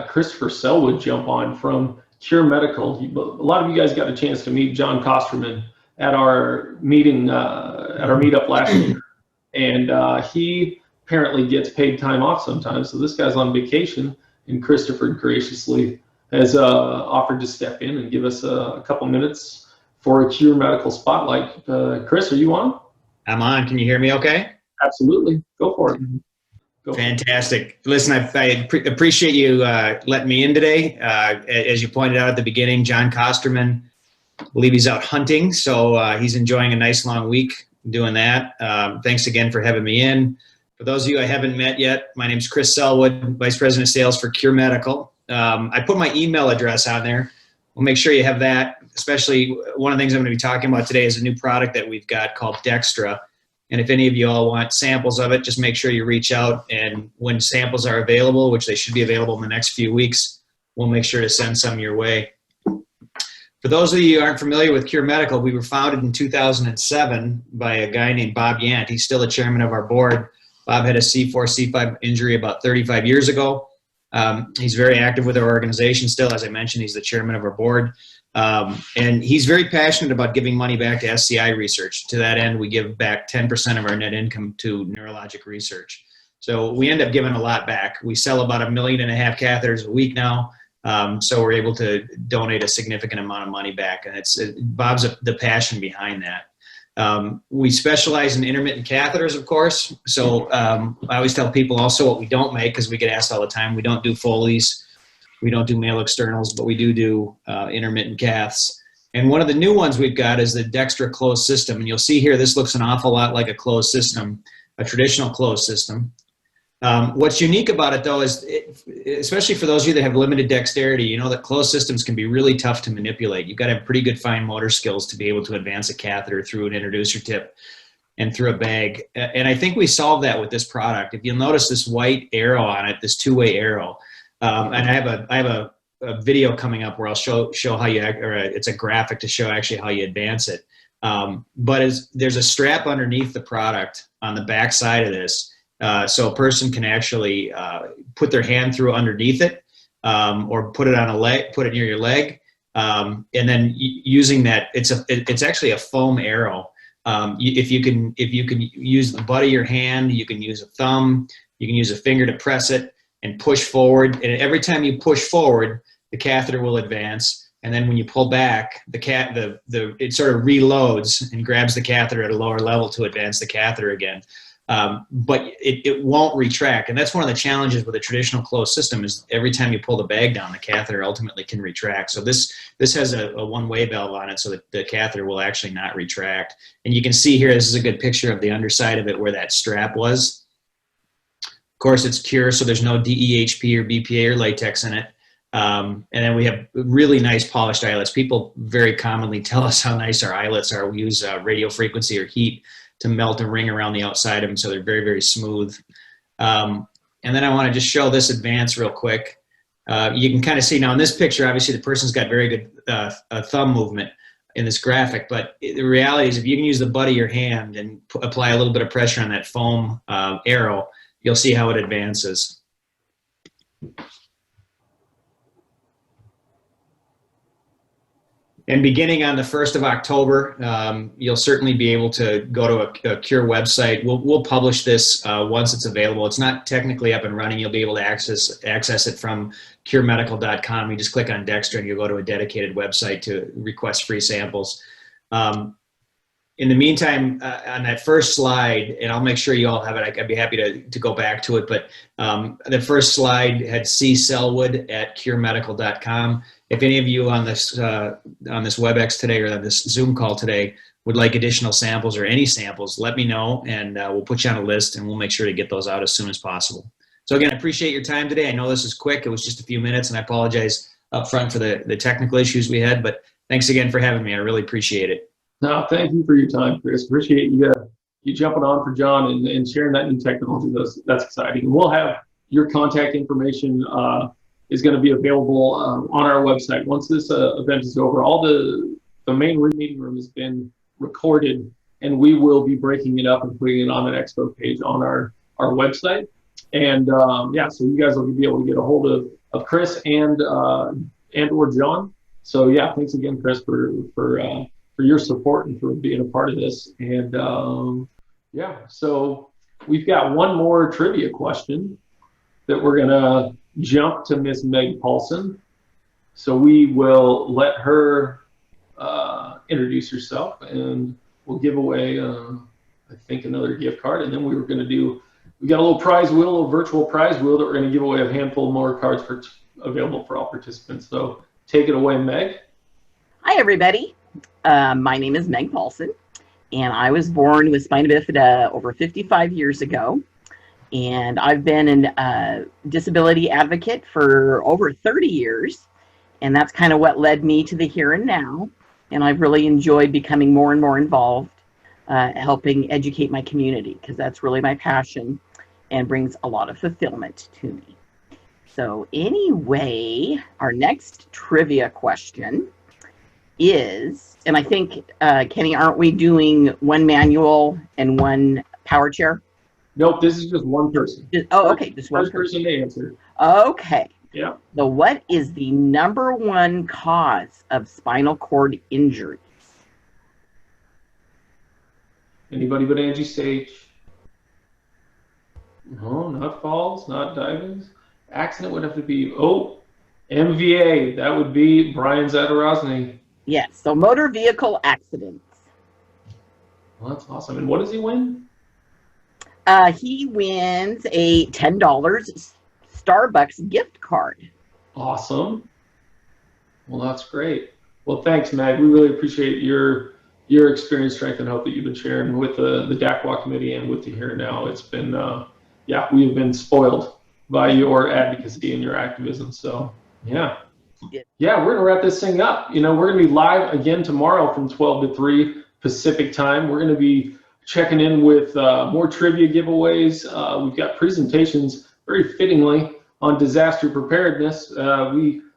Christopher Selwood jump on from Cure Medical. A lot of you guys got a chance to meet John Kosterman at our meeting, at our meetup last year. And he apparently gets paid time off sometimes. So this guy's on vacation, and Christopher graciously has offered to step in and give us a couple minutes for a Cure Medical spotlight. Chris, are you on? I'm on. Can you hear me okay? Absolutely. Go for it. Fantastic. Listen, I appreciate you letting me in today. As you pointed out at the beginning, John Kosterman, I believe he's out hunting, so he's enjoying a nice long week doing that. Thanks again for having me in. For those of you I haven't met yet, my name is Chris Selwood, Vice President of Sales for Cure Medical. I put my email address on there. We'll make sure you have that. Especially one of the things I'm going to be talking about today is a new product that we've got called Dextra. And if any of you all want samples of it, just make sure you reach out. And when samples are available, which they should be available in the next few weeks, we'll make sure to send some your way. For those of you who aren't familiar with Cure Medical, we were founded in 2007 by a guy named Bob Yant. He's still the chairman of our board. Bob had a C4, C5 injury about 35 years ago. He's very active with our organization still. As I mentioned, he's the chairman of our board. And he's very passionate about giving money back to SCI research. To that end, we give back 10% of our net income to neurologic research. So we end up giving a lot back. We sell about 1.5 million catheters a week now. So we're able to donate a significant amount of money back. And Bob's the passion behind that. We specialize in intermittent catheters, of course. So I always tell people also what we don't make, because we get asked all the time. We don't do Foleys. We don't do male externals, but we do intermittent caths. And one of the new ones we've got is the Dextra closed system. And you'll see here, this looks an awful lot like a closed system, a traditional closed system. What's unique about it, though, is especially for those of you that have limited dexterity, you know that closed systems can be really tough to manipulate. You've got to have pretty good fine motor skills to be able to advance a catheter through an introducer tip and through a bag. And I think we solved that with this product. If you'll notice this white arrow on it, this two-way arrow, and I have a video coming up where I'll show how you, it's a graphic to show actually how you advance it. But there's a strap underneath the product on the back side of this. So a person can actually put their hand through underneath it, or put it on a leg, put it near your leg, and then using that, it's actually a foam arrow. If you can use the butt of your hand, you can use a thumb, you can use a finger to press it and push forward. And every time you push forward, the catheter will advance. And then when you pull back, it sort of reloads and grabs the catheter at a lower level to advance the catheter again. But it won't retract. And that's one of the challenges with a traditional closed system is every time you pull the bag down, the catheter ultimately can retract. So this has a one-way valve on it so that the catheter will actually not retract. And you can see here, this is a good picture of the underside of it where that strap was. Of course, it's Cure, so there's no DEHP or BPA or latex in it. And then we have really nice polished eyelets. People very commonly tell us how nice our eyelets are. We use radio frequency or heat to melt a ring around the outside of them, so they're very, very smooth. And then I want to just show this advance real quick. You can kind of see now in this picture, obviously the person's got very good thumb movement in this graphic, but the reality is if you can use the butt of your hand and apply a little bit of pressure on that foam arrow, you'll see how it advances. And beginning on the 1st of October, you'll certainly be able to go to a Cure website. We'll publish this once it's available. It's not technically up and running. You'll be able to access it from curemedical.com. You just click on Dextra and you'll go to a dedicated website to request free samples. in the meantime, on that first slide, and I'll make sure you all have it. I'd be happy to go back to it. But the first slide had cselwood@curemedical.com. If any of you on this WebEx today or on this Zoom call today would like additional samples or any samples, let me know, and we'll put you on a list, and we'll make sure to get those out as soon as possible. So again, I appreciate your time today. I know this is quick. It was just a few minutes, and I apologize up front for the technical issues we had. But thanks again for having me. I really appreciate it. No, thank you for your time, Chris. Appreciate you jumping on for John and sharing that new technology. That's exciting. And we'll have your contact information is going to be available on our website. Once this event is over, all the main meeting room has been recorded, and we will be breaking it up and putting it on an expo page on our website. And yeah, so you guys will be able to get a hold of Chris and or John. So yeah, thanks again, Chris, for your support and for being a part of this. And yeah, so we've got one more trivia question that we're gonna jump to Miss Meg Paulson. So we will let her introduce herself, and we'll give away, I think, another gift card. And then we got a little prize wheel, a virtual prize wheel that we're gonna give away a handful more cards available for all participants. So take it away, Meg. Hi, everybody. My name is Meg Paulson, and I was born with spina bifida over 55 years ago. And I've been a disability advocate for over 30 years. And that's kind of what led me to the here and now. And I've really enjoyed becoming more and more involved, helping educate my community, because that's really my passion and brings a lot of fulfillment to me. So anyway, our next trivia question is, and I think, Kenny, aren't we doing one manual and one power chair? Nope, this is just one person. Okay, just one person to answer. Okay. Yeah. So what is the #1 cause of spinal cord injuries? Anybody but Angie Sage? No, not falls, not divings. Accident would have to be, MVA. That would be Brian Zadorozny. Yes, so motor vehicle accidents. Well, that's awesome. And what does he win? He wins a $10 Starbucks gift card. Awesome. Well, that's great. Well, thanks, Meg. We really appreciate your experience, strength, and hope that you've been sharing with the DACWA committee and with the Here and Now. It's been, yeah, we have been spoiled by your advocacy and your activism. So, yeah. Yeah, we're going to wrap this thing up. We're going to be live again tomorrow from 12 to 3 Pacific time. We're going to be checking in with more trivia giveaways. We've got presentations, very fittingly, on disaster preparedness.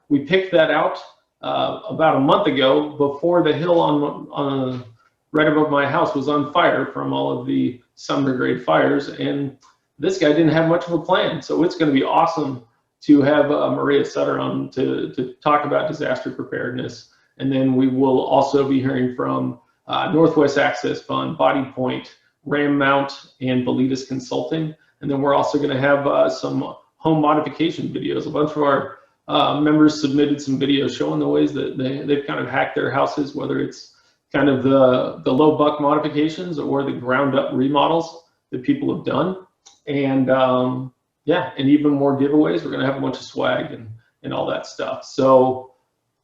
We picked that out about a month ago, before the hill on right above my house was on fire from all of the Sumner grade fires, and this guy didn't have much of a plan. So it's going to be awesome to have Maria Sutter on to talk about disaster preparedness. And then we will also be hearing from Northwest Access Fund, Body Point, Ram Mount, and Valitas Consulting. And then we're also going to have some home modification videos. A bunch of our members submitted some videos showing the ways that they've kind of hacked their houses, whether it's kind of the low buck modifications or the ground up remodels that people have done. And yeah, and even more giveaways. We're going to have a bunch of swag and all that stuff. So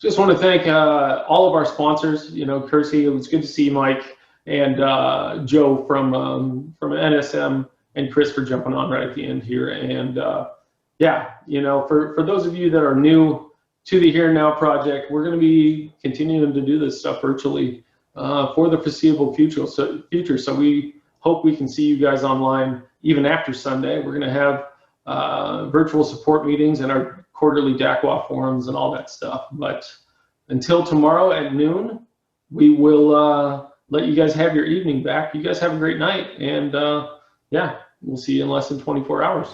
just want to thank all of our sponsors. Kersey, it was good to see you, Mike, and Joe from NSM, and Chris for jumping on right at the end here. And yeah, for those of you that are new to the Here and Now project, we're going to be continuing to do this stuff virtually for the foreseeable future. So we hope we can see you guys online even after Sunday. We're going to have virtual support meetings and our quarterly DACWA forums and all that stuff. But until tomorrow at noon, we will let you guys have your evening back. You guys have a great night, and yeah, we'll see you in less than 24 hours.